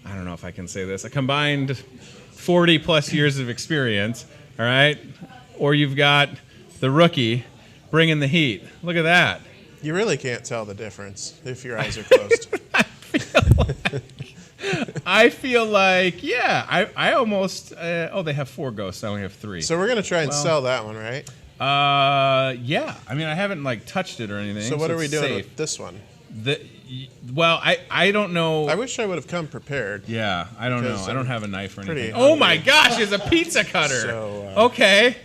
I don't know if I can say this, a combined 40 plus years of experience, all right? Or you've got the rookie bringing the heat. Look at that. You really can't tell the difference if your eyes are closed. I feel like, yeah, I almost, they have 4 ghosts. I only have 3. So we're going to try and sell that one, right? Yeah. I mean, I haven't, like, touched it or anything. So what are we it's doing safe. with this one? Well, I don't know. I wish I would have come prepared. Yeah, I don't know. Because I don't I'm have a knife or anything. pretty Oh my hungry. gosh, it's a pizza cutter. So, okay,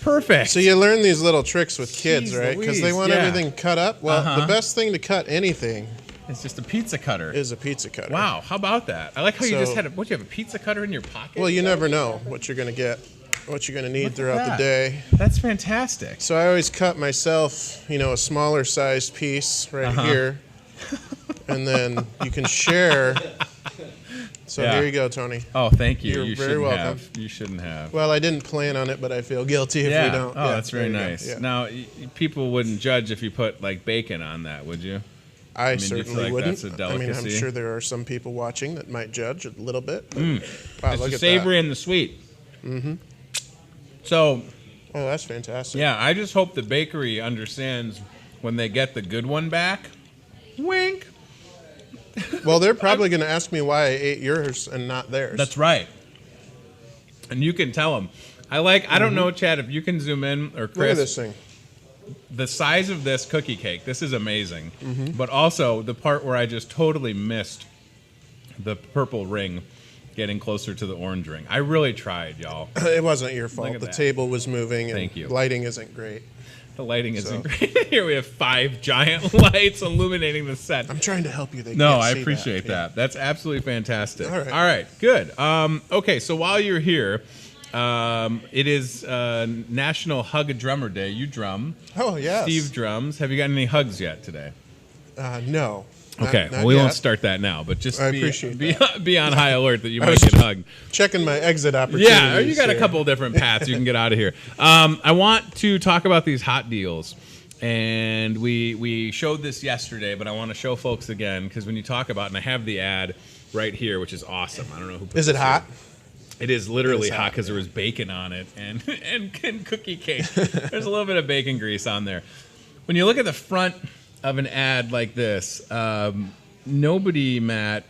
perfect. So you learn these little tricks with kids, Jeez right? Because they Louise, want yeah. everything cut up. Well, Uh-huh. the best thing to cut anything It's just a pizza cutter. is a pizza cutter. Wow, how about that? I like how you just So- had you have a pizza cutter in your pocket? Well, you never know what you're going to get, what you're going to need Look at throughout the that. day. That's fantastic. So I always cut myself, a smaller sized piece right Uh-huh. here. And then you can share. So Yeah. here you go, Tony. Oh, thank you. You're You very shouldn't welcome. have. You shouldn't have. Well, I didn't plan on it, but I feel guilty if we don't. Oh, Yeah, that's very there you go. nice. Yeah. Now, people wouldn't judge if you put like bacon on that, would you? I mean, do you feel certainly like wouldn't. that's a I mean, I'm delicacy? sure there are some people watching that might judge a little bit. But, wow, It's look the at savory that. and the sweet. Mm-hmm. So, Oh, that's fantastic. yeah, I just hope the bakery understands when they get the good one back. Wink. Well, they're probably going to ask me why I ate yours and not theirs. That's right. And you can tell them. I don't know, Chad, if you can zoom in, or Look at Chris, this thing. the size of this cookie cake. This is amazing. Mm-hmm. But also the part where I just totally missed the purple ring getting closer to the orange ring. I really tried, y'all. It wasn't your fault. at The that. table was moving, and Thank you. lighting isn't great. The lighting isn't great. Here we have 5 giant lights illuminating the set. I'm trying to help you. They No, can't I see appreciate Yeah. that. That's absolutely fantastic. All right. All right, good. Okay, so while you're here, it is National Hug a Drummer Day. You drum. Oh, yes. Steve drums. Have you gotten any hugs yet today? No. Okay, Not well, we yet. won't start that now, but just I be, appreciate be on high alert that you might was get hugged. Checking my exit opportunities. Yeah, you got a here. couple of different paths you can get out of here. I want to talk about these hot deals. And we showed this yesterday, but I want to show folks again because when you talk about, and I have the ad right here, which is awesome. I don't know who put Is it this hot? here. It is literally It is hot hot, because there was bacon on it and cookie cake. There's a little bit of bacon grease on there. When you look at the front of an ad like this, nobody, Matt,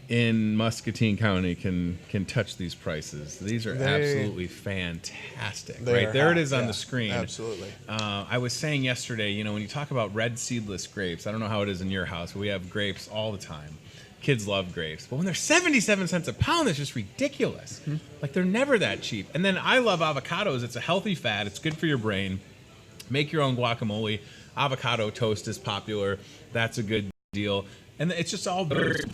in Muscatine County can touch these prices. These are absolutely fantastic. They Right are there, it hot, is on yeah, the screen. Absolutely. I was saying yesterday, when you talk about red seedless grapes, I don't know how it is in your house, but we have grapes all the time. Kids love grapes. But when they're 77 cents a pound, that's just ridiculous. Like, they're never that cheap. And then I love avocados. It's a healthy fat. It's good for your brain. Make your own guacamole. Avocado toast is popular. That's a good deal. And it's just all birds.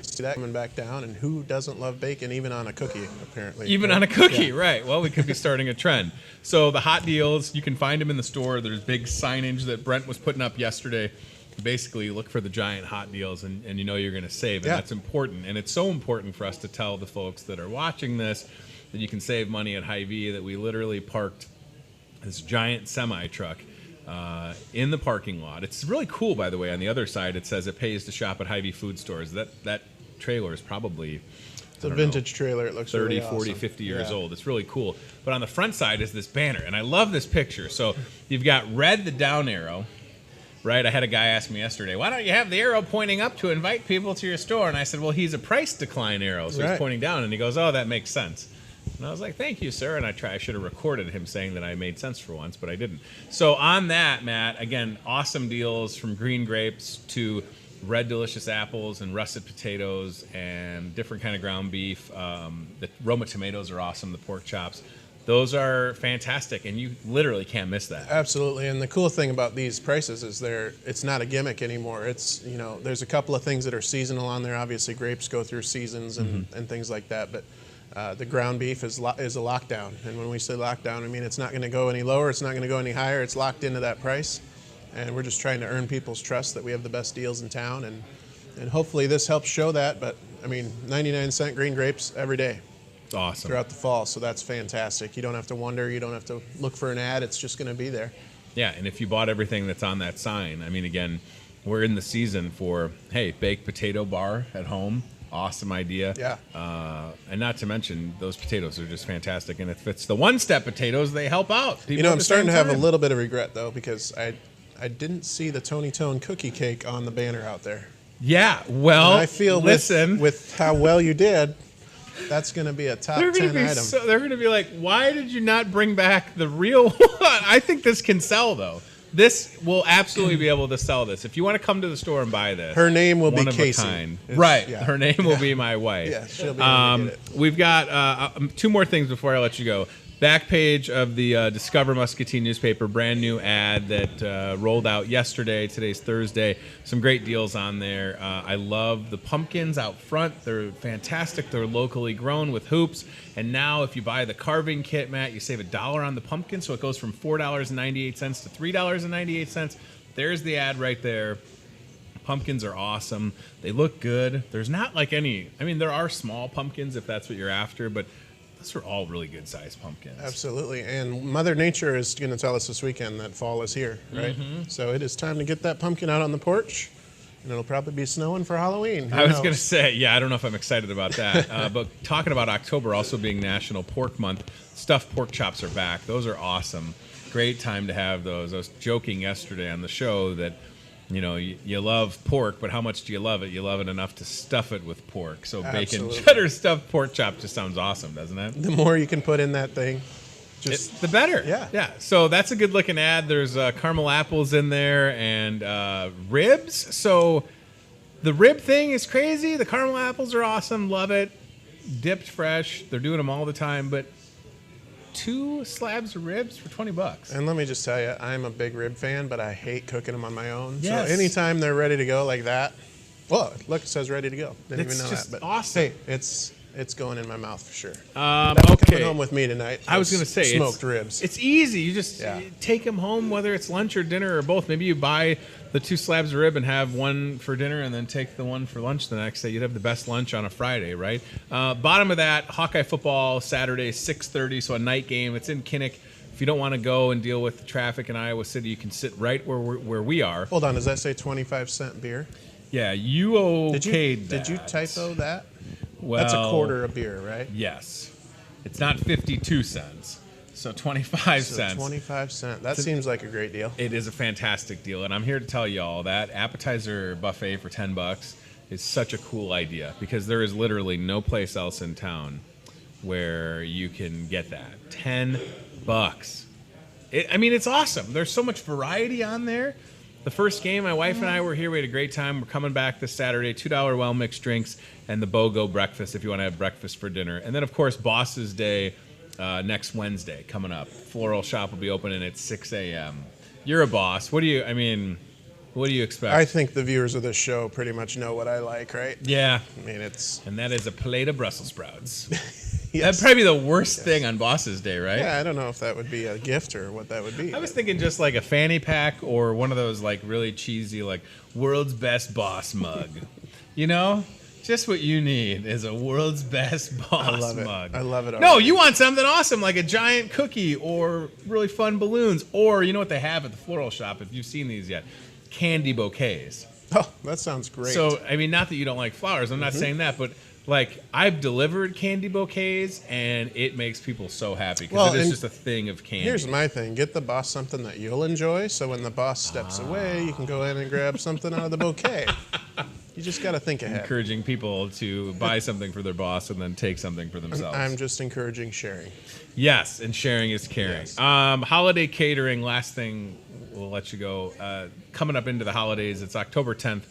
See that coming back down, and who doesn't love bacon even on a cookie? Apparently, Even on a cookie, right. Well, we could be starting a trend. So the hot deals, you can find them in the store. There's big signage that Brent was putting up yesterday. Basically, you look for the giant hot deals, and you know you're going to save. And Yeah. that's important. And it's so important for us to tell the folks that are watching this that you can save money at Hy-Vee, that we literally parked this giant semi-truck in the parking lot. It's really cool, by the way. On the other side, it says it pays to shop at Hy-Vee food stores. That trailer is probably It's a vintage trailer. It looks 30, really 40, awesome. 50 years Yeah. old. It's really cool. But on the front side is this banner, and I love this picture. So you've got red, the down arrow, right? I had a guy ask me yesterday, why don't you have the arrow pointing up to invite people to your store? And I said, well, he's a price decline arrow, so Right. he's pointing down. And he goes, oh, that makes sense. And I was like, thank you, sir. And I should have recorded him saying that I made sense for once, but I didn't. So on that, Matt, again, awesome deals from green grapes to red delicious apples and russet potatoes and different kind of ground beef. The Roma tomatoes are awesome, the pork chops. Those are fantastic, and you literally can't miss that. Absolutely, and the cool thing about these prices is it's not a gimmick anymore. It's, there's a couple of things that are seasonal on there. Obviously, grapes go through seasons and things like that, but the ground beef is a lockdown. And when we say lockdown, I mean it's not going to go any lower, it's not going to go any higher. It's locked into that price, and we're just trying to earn people's trust that we have the best deals in town, and hopefully this helps show that. But I mean, 99-cent green grapes every day. Awesome. Throughout the fall, so that's fantastic. You don't have to wonder, you don't have to look for an ad, it's just going to be there. Yeah, and if you bought everything that's on that sign, I mean, again, we're in the season for, hey, baked potato bar at home. Awesome idea. Yeah. And not to mention, those potatoes are just fantastic. And if it's the one-step potatoes, they help out. I'm starting to have a little bit of regret, though, because I didn't see the Tony Tone cookie cake on the banner out there. Yeah, well, and I feel with how well you did, that's going to be a top 10 item. They're going to be like, why did you not bring back the real one? I think this can sell, though. This will absolutely be able to sell this. If you want to come to the store and buy this. Her name will be Casey. Right. Yeah. Her name will be my wife. Yeah, she'll be able to get it. We've got two more things before I let you go. Back page of the Discover Muscatine newspaper, brand new ad that rolled out yesterday. Today's Thursday. Some great deals on there. I love the pumpkins out front. They're fantastic. They're locally grown with hoops. And now if you buy the carving kit, Matt, you save $1 on the pumpkin. So it goes from $4.98 to $3.98. There's the ad right there. Pumpkins are awesome. They look good. There's not like any, I mean, there are small pumpkins if that's what you're after, but those are all really good-sized pumpkins. Absolutely, and Mother Nature is going to tell us this weekend that fall is here, right? So it is time to get that pumpkin out on the porch, and it'll probably be snowing for Halloween. I was going to say, yeah, I don't know if I'm excited about that. But talking about October also being National Pork Month, stuffed pork chops are back. Those are awesome. Great time to have those. I was joking yesterday on the show that, you love pork, but how much do you love it? You love it enough to stuff it with pork. So Absolutely. Bacon cheddar stuffed pork chop just sounds awesome, doesn't it? The more you can put in that thing, the better. Yeah. So that's a good looking ad. There's caramel apples in there and ribs. So the rib thing is crazy. The caramel apples are awesome. Love it. Dipped fresh. They're doing them all the time, but 2 slabs of ribs for $20. And let me just tell you, I'm a big rib fan, but I hate cooking them on my own. Yes. So anytime they're ready to go like that, well, look, it says ready to go. Didn't even know that. But awesome. Hey, it's going in my mouth for sure. Okay. Coming home with me tonight. I was going to say smoked ribs. It's easy. You just take them home, whether it's lunch or dinner or both. Maybe you buy the 2 slabs of rib and have one for dinner and then take the one for lunch the next day. You'd have the best lunch on a Friday, right? Bottom of that, Hawkeye football Saturday, 6:30, so a night game. It's in Kinnick. If you don't want to go and deal with the traffic in Iowa City, you can sit right where we are. Hold on, does that say 25-cent beer? Yeah, you okayed that. Did you typo that? Well, that's a quarter of beer, right? Yes. It's not 52 cents. So 25 cents. 25 cents. That seems like a great deal. It is a fantastic deal, and I'm here to tell you all that appetizer buffet for $10 is such a cool idea because there is literally no place else in town where you can get that. $10. It's awesome. There's so much variety on there. The first game, my wife and I were here. We had a great time. We're coming back this Saturday. $2 well-mixed drinks and the BOGO breakfast if you want to have breakfast for dinner. And then, of course, Boss's Day next Wednesday coming up. Floral shop will be opening at 6 a.m. You're a boss. What do you expect? I think the viewers of this show pretty much know what I like, right? Yeah. I mean, it's... And that is a plate of Brussels sprouts. Yes. That'd probably be the worst thing on Boss's Day, right? Yeah, I don't know if that would be a gift or what that would be. I was thinking just like a fanny pack or one of those like really cheesy like world's best boss mug. Just what you need is a world's best boss mug. I love it. No, you want something awesome like a giant cookie or really fun balloons or you know what they have at the floral shop if you've seen these yet? Candy bouquets. Oh, that sounds great. So, not that you don't like flowers. I'm not saying that, but like I've delivered candy bouquets and it makes people so happy because it is just a thing of candy. Here's my thing. Get the boss something that you'll enjoy so when the boss steps away, you can go in and grab something out of the bouquet. You just got to think ahead. Encouraging people to buy something for their boss and then take something for themselves. I'm just encouraging sharing. Yes, and sharing is caring. Yes. Holiday catering, last thing we'll let you go. Coming up into the holidays, it's October 10th.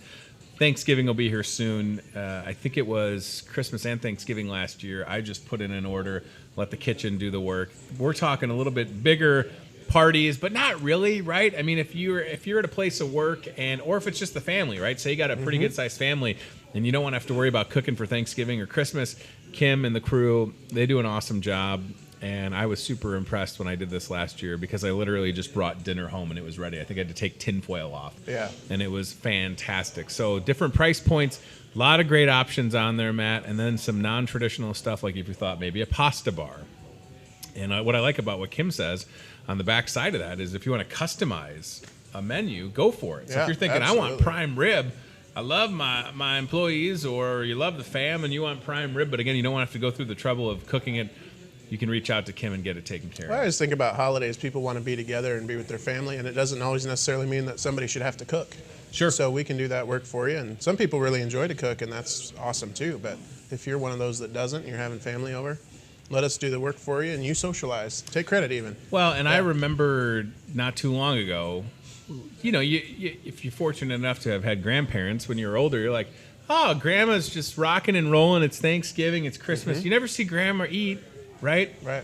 Thanksgiving will be here soon. I think it was Christmas and Thanksgiving last year. I just put in an order, let the kitchen do the work. We're talking a little bit bigger parties, but not really, right? I mean, if you're at a place of work or if it's just the family, right? Say you got a pretty good sized family and you don't want to have to worry about cooking for Thanksgiving or Christmas. Kim and the crew, they do an awesome job. And I was super impressed when I did this last year because I literally just brought dinner home and it was ready. I think I had to take tinfoil off. Yeah. And it was fantastic. So different price points, a lot of great options on there, Matt. And then some non-traditional stuff like if you thought maybe a pasta bar. And what I like about what Kim says on the back side of that is if you want to customize a menu, go for it. So if you're thinking, I want prime rib, I love my employees, or you love the fam and you want prime rib, but again, you don't want to have to go through the trouble of cooking it. You can reach out to Kim and get it taken care of. I always think about holidays. People want to be together and be with their family, and it doesn't always necessarily mean that somebody should have to cook. Sure. So we can do that work for you, and some people really enjoy to cook, and that's awesome too. But if you're one of those that doesn't, you're having family over, let us do the work for you, and you socialize. Take credit even. Well, and I remember not too long ago, you know, if you're fortunate enough to have had grandparents when you were older, you're like, oh, grandma's just rocking and rolling. It's Thanksgiving. It's Christmas. You never see grandma eat. Right? Right.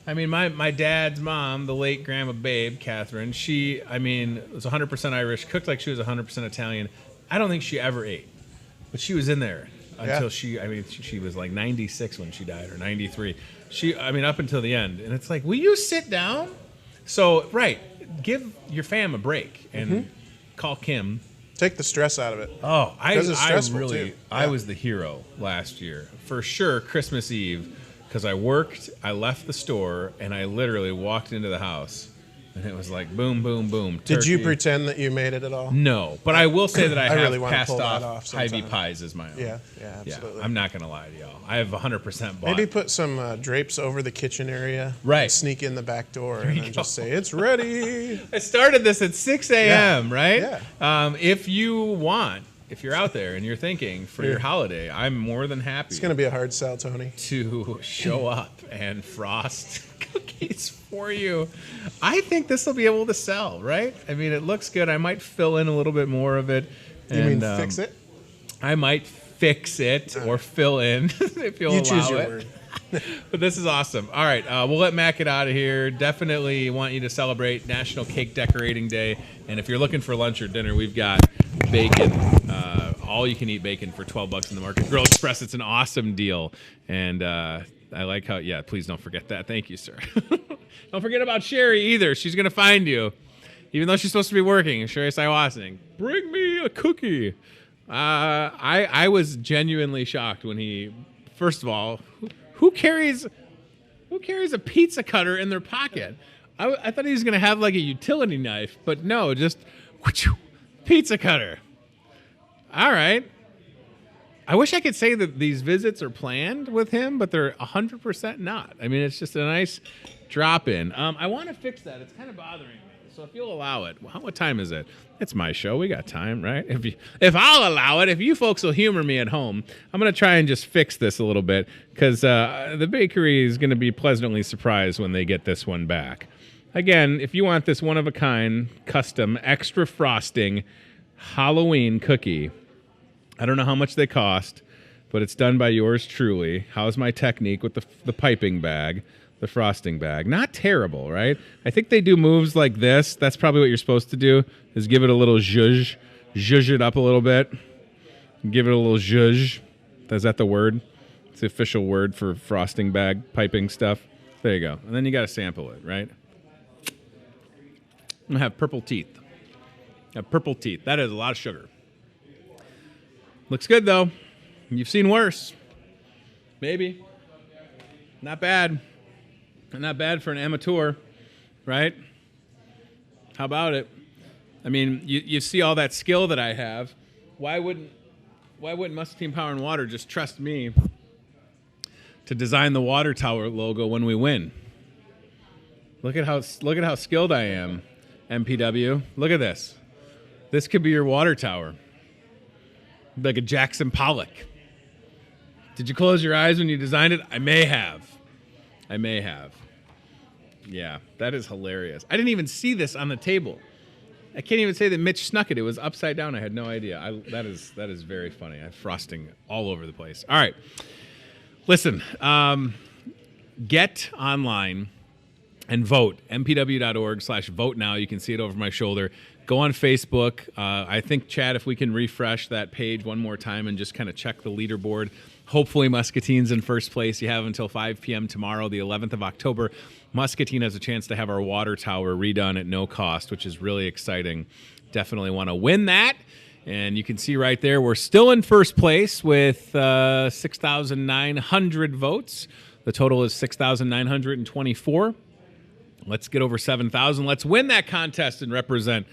I mean, my dad's mom, the late Grandma Babe, Catherine, she, I mean, was 100% Irish, cooked like she was 100% Italian. I don't think she ever ate, but she was in there until she was like 96 when she died, or 93. Up until the end. And it's like, will you sit down? So, right, give your fam a break and call Kim. Take the stress out of it. Oh, I really, I was the hero last year. For sure, Christmas Eve. Because I worked, I left the store, and I literally walked into the house, and it was like boom, boom, boom. Did you pretend that you made it at all? No, but I will say that I have really passed pull that off Hy-Vee pies as my own. Yeah, absolutely. Yeah, I'm not going to lie to y'all. I have 100% bought. Maybe put some drapes over the kitchen area. Right. And sneak in the back door and then just say, it's ready. I started this at 6 a.m., right? Yeah. If you're out there and you're thinking for your holiday, I'm more than happy. It's going to be a hard sell, Tony. To show up and frost cookies for you. I think this will be able to sell, right? I mean, it looks good. I might fill in a little bit more of it. You mean fix it? I might fix it or fill in if you'll allow it. You choose your word. But this is awesome. All right, we'll let Matt get out of here. Definitely want you to celebrate National Cake Decorating Day. And if you're looking for lunch or dinner, we've got bacon, all-you-can-eat bacon for $12 in the Market Grill Express. It's an awesome deal. And I like how, please don't forget that. Thank you, sir. Don't forget about Sherry either. She's going to find you, even though she's supposed to be working. Sherry Siwasing, bring me a cookie. I was genuinely shocked when he, first of all, who carries a pizza cutter in their pocket? I thought he was going to have like a utility knife, but no, just pizza cutter. All right. I wish I could say that these visits are planned with him, but they're 100% not. I mean, it's just a nice drop in. I want to fix that. It's kind of bothering me. So if you'll allow it, what time is it? It's my show. We got time, right? If I'll allow it, if you folks will humor me at home, I'm going to try and just fix this a little bit because the bakery is going to be pleasantly surprised when they get this one back. Again, if you want this one-of-a-kind, custom, extra frosting Halloween cookie, I don't know how much they cost, but it's done by yours truly. How's my technique with the piping bag? The frosting bag. Not terrible, right? I think they do moves like this. That's probably what you're supposed to do, is give it a little zhuzh. Zhuzh it up a little bit. Give it a little zhuzh. Is that the word? It's the official word for frosting bag piping stuff. There you go. And then you got to sample it, right? I'm going to have purple teeth. Purple teeth. That is a lot of sugar. Looks good, though. You've seen worse. Maybe. Not bad. Not bad for an amateur, right? How about it? I mean, you see all that skill that I have. Why wouldn't Muscatine Power and Water just trust me to design the water tower logo when we win? Look at how skilled I am, MPW. Look at this. This could be your water tower. Like a Jackson Pollock. Did you close your eyes when you designed it? I may have. Yeah, that is hilarious. I didn't even see this on the table. I can't even say that Mitch snuck it. It was upside down. I had no idea. That is very funny. I have frosting all over the place. All right. Listen, get online and vote. mpw.org/vote now. You can see it over my shoulder. Go on Facebook. I think, Chad, if we can refresh that page one more time and just kind of check the leaderboard. Hopefully Muscatine's in first place. You have until 5 p.m. tomorrow, the 11th of October. Muscatine has a chance to have our water tower redone at no cost, which is really exciting. Definitely want to win that. And you can see right there, we're still in first place with 6,900 votes. The total is 6,924. Let's get over 7,000. Let's win that contest and represent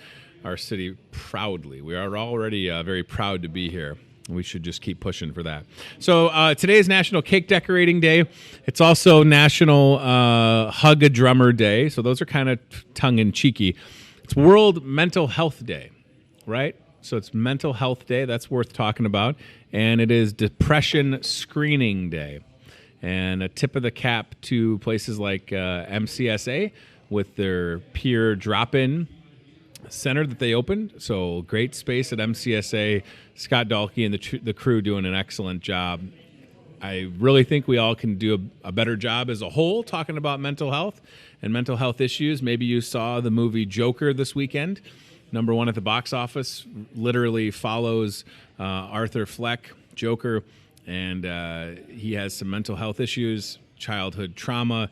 our city proudly. We are already very proud to be here. We should just keep pushing for that. So today is National Cake Decorating Day. It's also National Hug a Drummer Day. So those are kind of tongue-in-cheeky. It's World Mental Health Day, right? So it's Mental Health Day. That's worth talking about. And it is Depression Screening Day. And a tip of the cap to places like MCSA with their peer drop-in center that they opened. So great space at MCSA. Scott Dahlke and the crew doing an excellent job. I really think we all can do a better job as a whole talking about mental health and mental health issues. Maybe you saw the movie Joker this weekend. #1 at the box office. Literally follows Arthur Fleck, Joker, and he has some mental health issues, childhood trauma.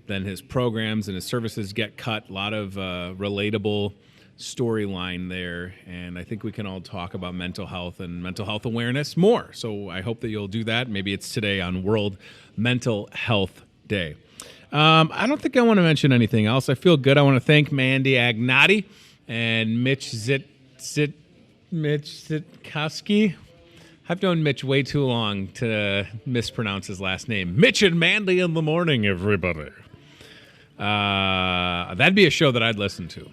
Then his programs and his services get cut. A lot of relatable storyline there, and I think we can all talk about mental health and mental health awareness more. So I hope that you'll do that. Maybe it's today on World Mental Health Day. I don't think I want to mention anything else. I feel good. I want to thank Mandy Agnotti and Mitch Zitkowski. I've known Mitch way too long to mispronounce his last name. Mitch and Mandy in the morning, everybody. That'd be a show that I'd listen to.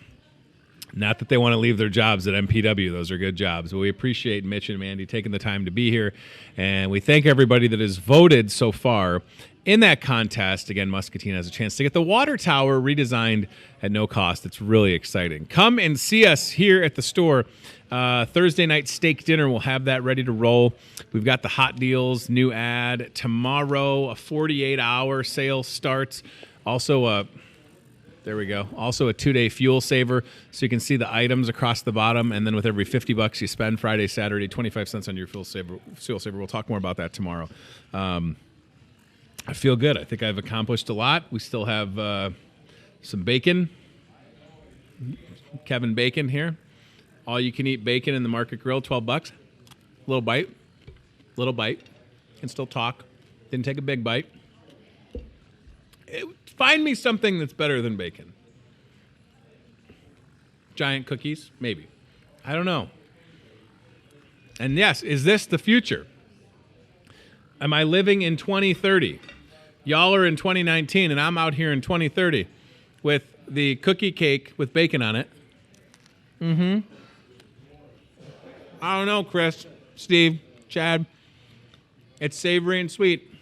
Not that they want to leave their jobs at MPW. Those are good jobs. But we appreciate Mitch and Mandy taking the time to be here. And we thank everybody that has voted so far in that contest. Again, Muscatine has a chance to get the water tower redesigned at no cost. It's really exciting. Come and see us here at the store. Thursday night steak dinner, we'll have that ready to roll. We've got the hot deals, new ad. Tomorrow, a 48-hour sale starts. Also, there we go. Also a 2-day fuel saver, so you can see the items across the bottom. And then with every $50 you spend Friday, Saturday, 25 cents on your fuel saver. We'll talk more about that tomorrow. I feel good. I think I've accomplished a lot. We still have some bacon. Kevin Bacon here. All you can eat bacon in the Market Grill, $12. Little bite. Can still talk. Didn't take a big bite. Find me something that's better than bacon. Giant cookies? Maybe. I don't know. And yes, is this the future? Am I living in 2030? Y'all are in 2019, and I'm out here in 2030 with the cookie cake with bacon on it. I don't know, Chris, Steve, Chad. It's savory and sweet.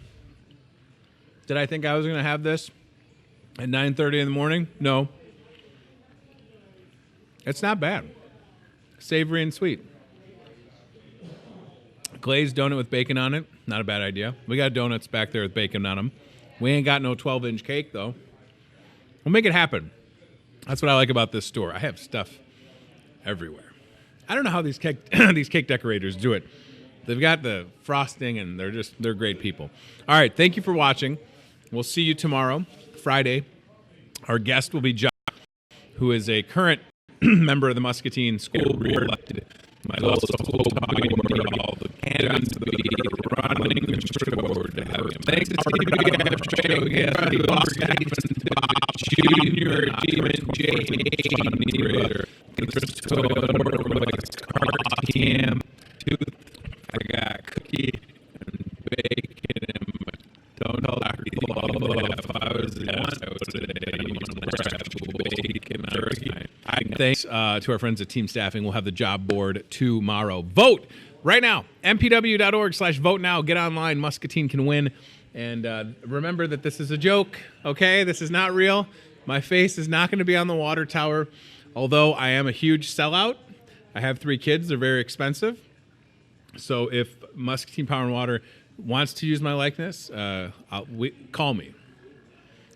Did I think I was going to have this at 9:30 in the morning? No. It's not bad. Savory and sweet. Glazed donut with bacon on it. Not a bad idea. We got donuts back there with bacon on them. We ain't got no 12-inch cake, though. We'll make it happen. That's what I like about this store. I have stuff everywhere. I don't know how these cake decorators do it. They've got the frosting, and they're great people. All right, thank you for watching. We'll see you tomorrow, Friday. Our guest will be John, who is a current member of the Muscatine School Board. Might also talking about all the candidates to be running the board to have him. Thanks to Junior Demon J. Cam. I got cookie and bacon and don't know if I was Thanks to our friends at Team Staffing. We'll have the job board tomorrow. Vote right now. mpw.org/vote now. Get online. Muscatine can win. And remember that this is a joke, okay? This is not real. My face is not going to be on the water tower. Although I am a huge sellout, I have 3 kids. They're very expensive. So if Muscatine Power and Water wants to use my likeness, call me.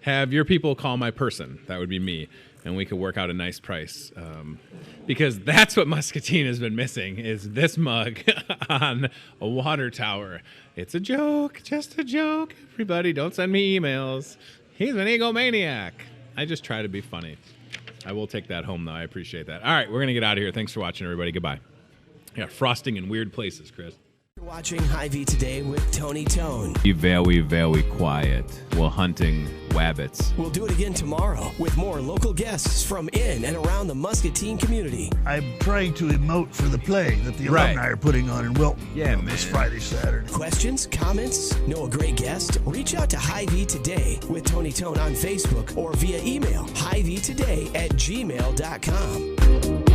Have your people call my person. That would be me. And we could work out a nice price. Because that's what Muscatine has been missing, is this mug on a water tower. It's a joke, just a joke. Everybody, don't send me emails. He's an egomaniac. I just try to be funny. I will take that home, though. I appreciate that. All right, we're going to get out of here. Thanks for watching, everybody. Goodbye. Yeah, frosting in weird places, Chris. You're watching Hy-Vee Today with Tony Tone. Be very, very quiet. We're hunting wabbits. We'll do it again tomorrow with more local guests from in and around the Muscatine community. I'm trying to emote for the play that the alumni are putting on in Wilton this Friday, Saturday. Questions, comments, know a great guest? Reach out to Hy-Vee Today with Tony Tone on Facebook or via email, hyveetoday@gmail.com.